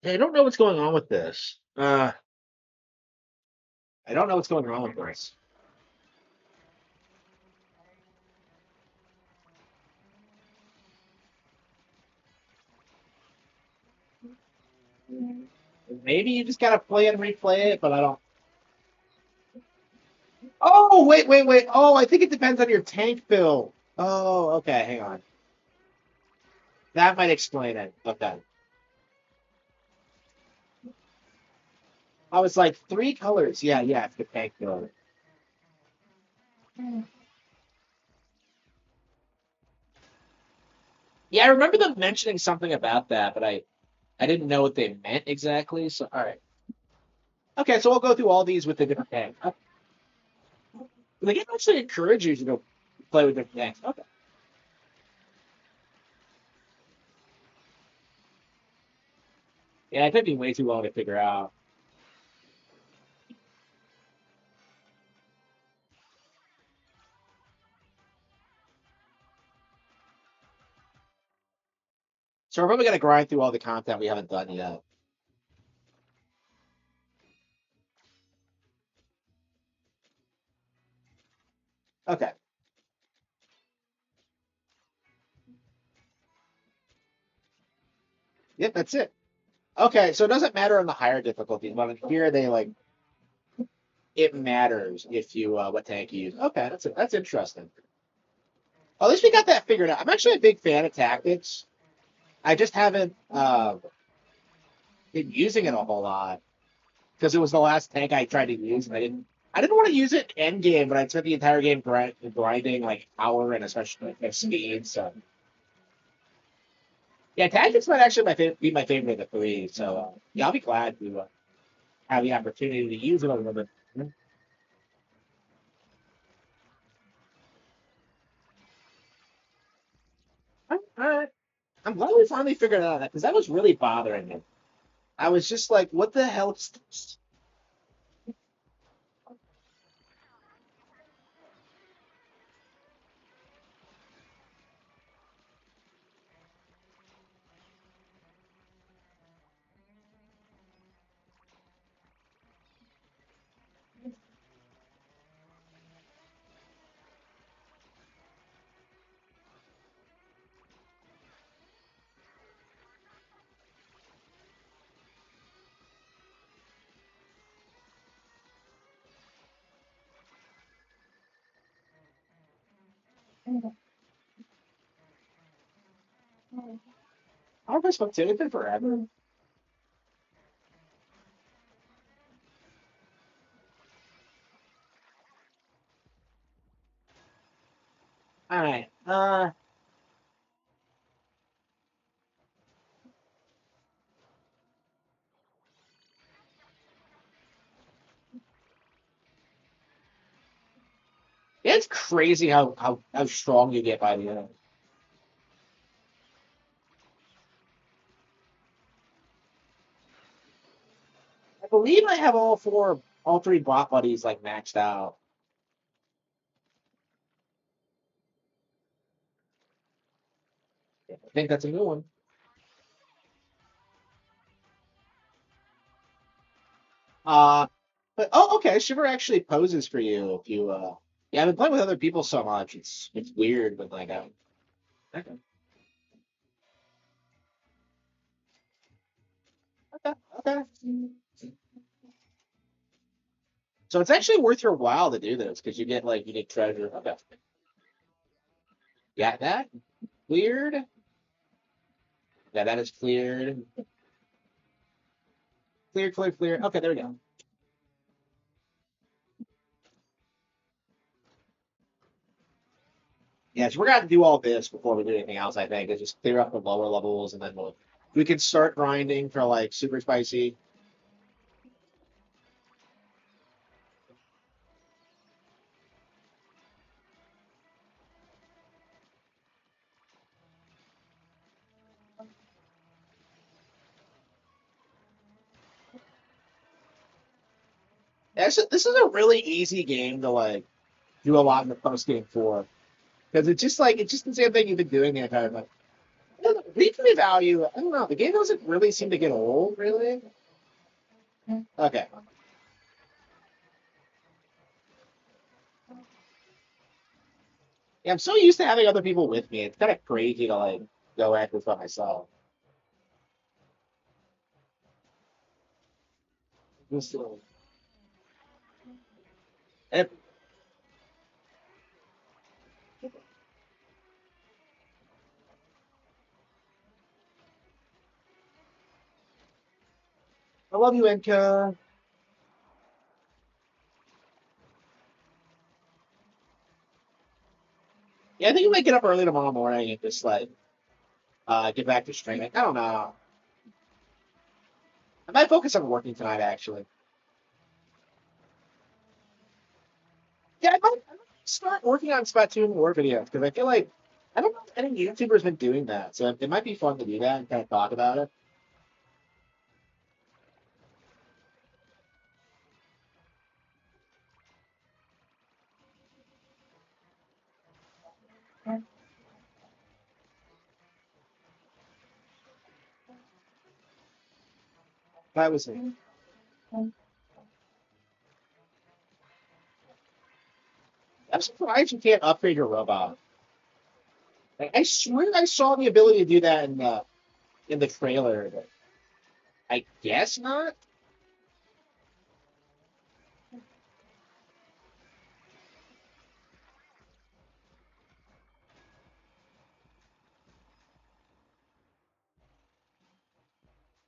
I don't know what's going on with this. I don't know what's going on with this. Maybe you just gotta play and replay it, but I don't. Oh, wait. Oh, I think it depends on your tank build. Oh, okay, hang on. That might explain it. Okay. I was like, 3 colors. Yeah, it's the tank build. Yeah, I remember them mentioning something about that, but I didn't know what they meant exactly. So, all right. Okay, so we'll go through all these with the different tanks. The game actually encourages you to play with different tanks. Okay. Yeah, it took me way too long to figure out. So we're probably gonna grind through all the content we haven't done yet. Okay. Yep, that's it. Okay, so it doesn't matter on the higher difficulties, but here they like it matters if you what tank you use. Okay, that's interesting. Well, at least we got that figured out. I'm actually a big fan of tactics. I just haven't been using it a whole lot because it was the last tank I tried to use, and I didn't want to use it end game, but I spent the entire game grinding like power and especially like speed. So yeah, tactics might actually be my favorite of the three. So yeah, I'll be glad to have the opportunity to use it a little bit. All right. I'm glad we finally figured it out because that was really bothering me. I was just like, what the hell is this? How have I supposed to? It's been forever. All right. It's crazy how strong you get by the end. I believe I have all three bot buddies like maxed out. I think that's a new one. Uh, but oh, okay. Shiver actually poses for you if you. Yeah, I've been playing with other people so much. It's weird, but like, okay, okay, okay. So it's actually worth your while to do this because you get like unique treasure. Okay, got that cleared. Yeah, that is cleared. Clear. Okay, there we go. Yeah, so we're gonna have to do all this before we do anything else. I think is just clear up the lower levels, and then we can start grinding for like super spicy. Actually, this is a really easy game to like do a lot in the post game for because it's just the same thing you've been doing the entire time. Replay value, I don't know. The game doesn't really seem to get old, really. Okay. Yeah, I'm so used to having other people with me. It's kind of crazy to like go at this by myself. Just, and I love you, Enka. Yeah, I think I might get up early tomorrow morning and just like get back to streaming. I don't know. I might focus on working tonight, actually. Yeah, I might start working on Splatoon more videos because I feel like I don't know if any YouTuber's been doing that, so it might be fun to do that and kind of talk about it. That was it. I'm surprised you can't upgrade your robot. Like, I swear I saw the ability to do that in the trailer, but I guess not.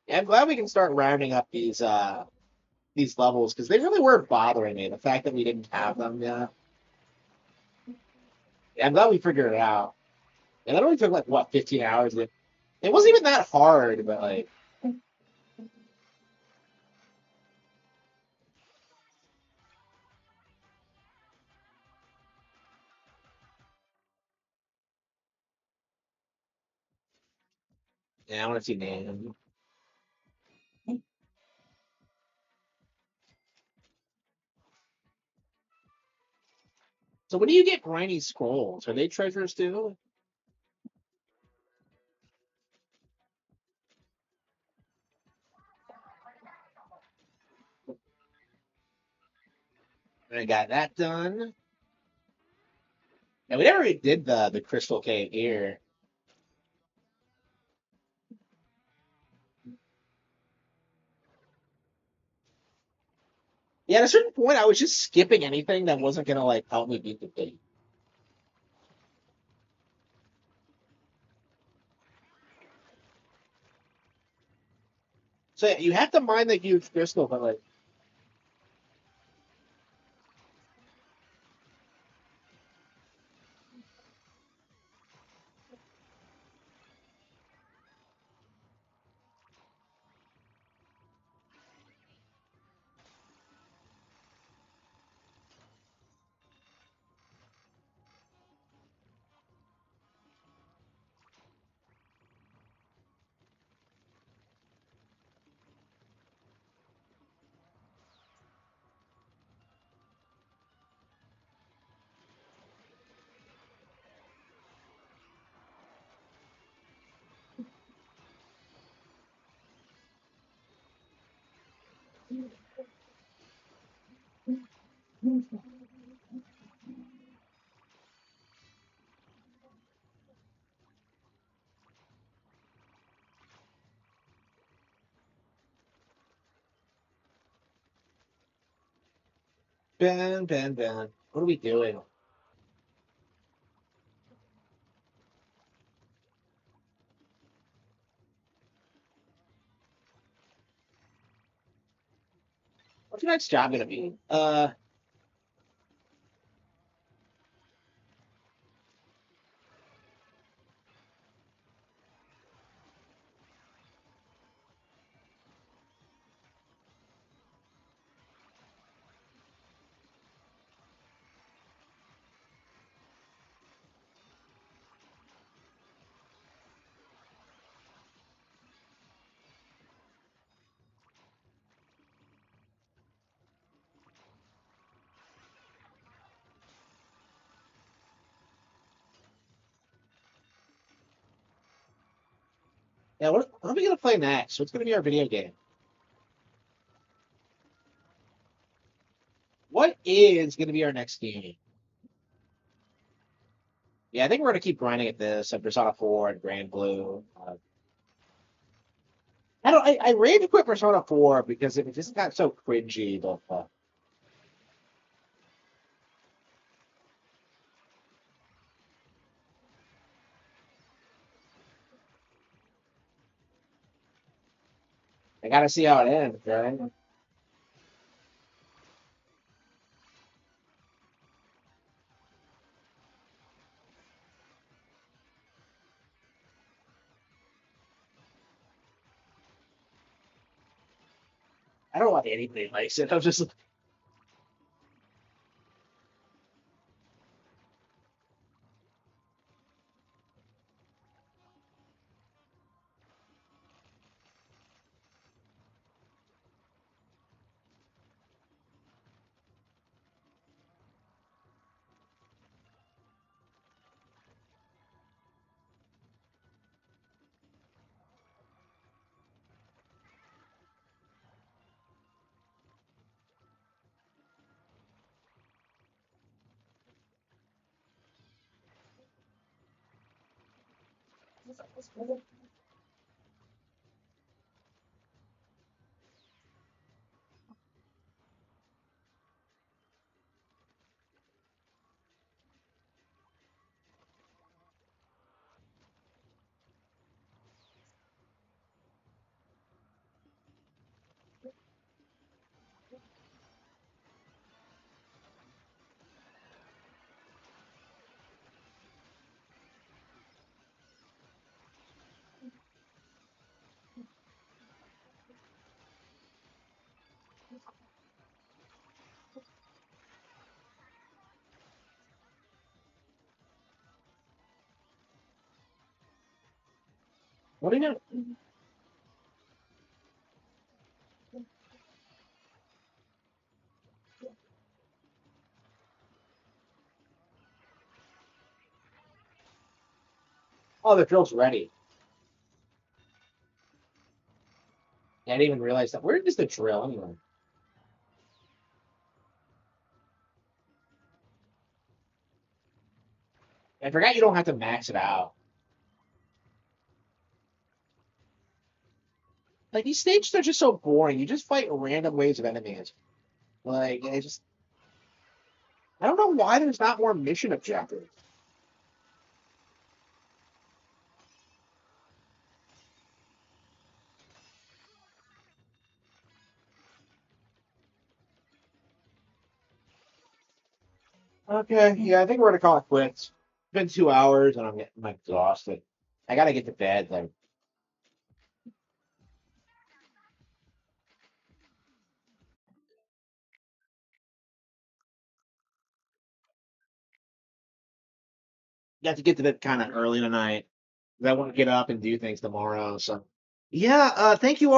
Yeah, I'm glad we can start rounding up these levels because they really were bothering me. The fact that we didn't have them yet. Yeah, I'm glad we figured it out. And that only took like what 15 hours. It wasn't even that hard, but like yeah, I want to see Nan. So when do you get briny scrolls? Are they treasures too? I got that done. And we never really did the crystal cave here. Yeah, at a certain point, I was just skipping anything that wasn't gonna like help me beat the game. So yeah, you have to mine the huge crystal, but like, Ben. What are we doing? What's your next job gonna be? Yeah, what are we gonna play next? What's gonna be our video game? What is gonna be our next game? Yeah, I think we're gonna keep grinding at this and Persona 4 and Grand Blue. I rage quit Persona 4 because it just got so cringy. But I gotta see how it ends, right? I don't want anybody likes it. I'm just what are you gonna? Oh, the drill's ready. I didn't even realize that. Where is the drill anyway? I forgot you don't have to max it out. Like these stages are just so boring. You just fight random waves of enemies. Like I don't know why there's not more mission objectives. Okay, yeah, I think we're gonna call it quits. It's been 2 hours and I'm exhausted. I gotta get to bed. Like, got to get to bed kind of early tonight. 'Cause I want to get up and do things tomorrow. So, yeah, thank you all.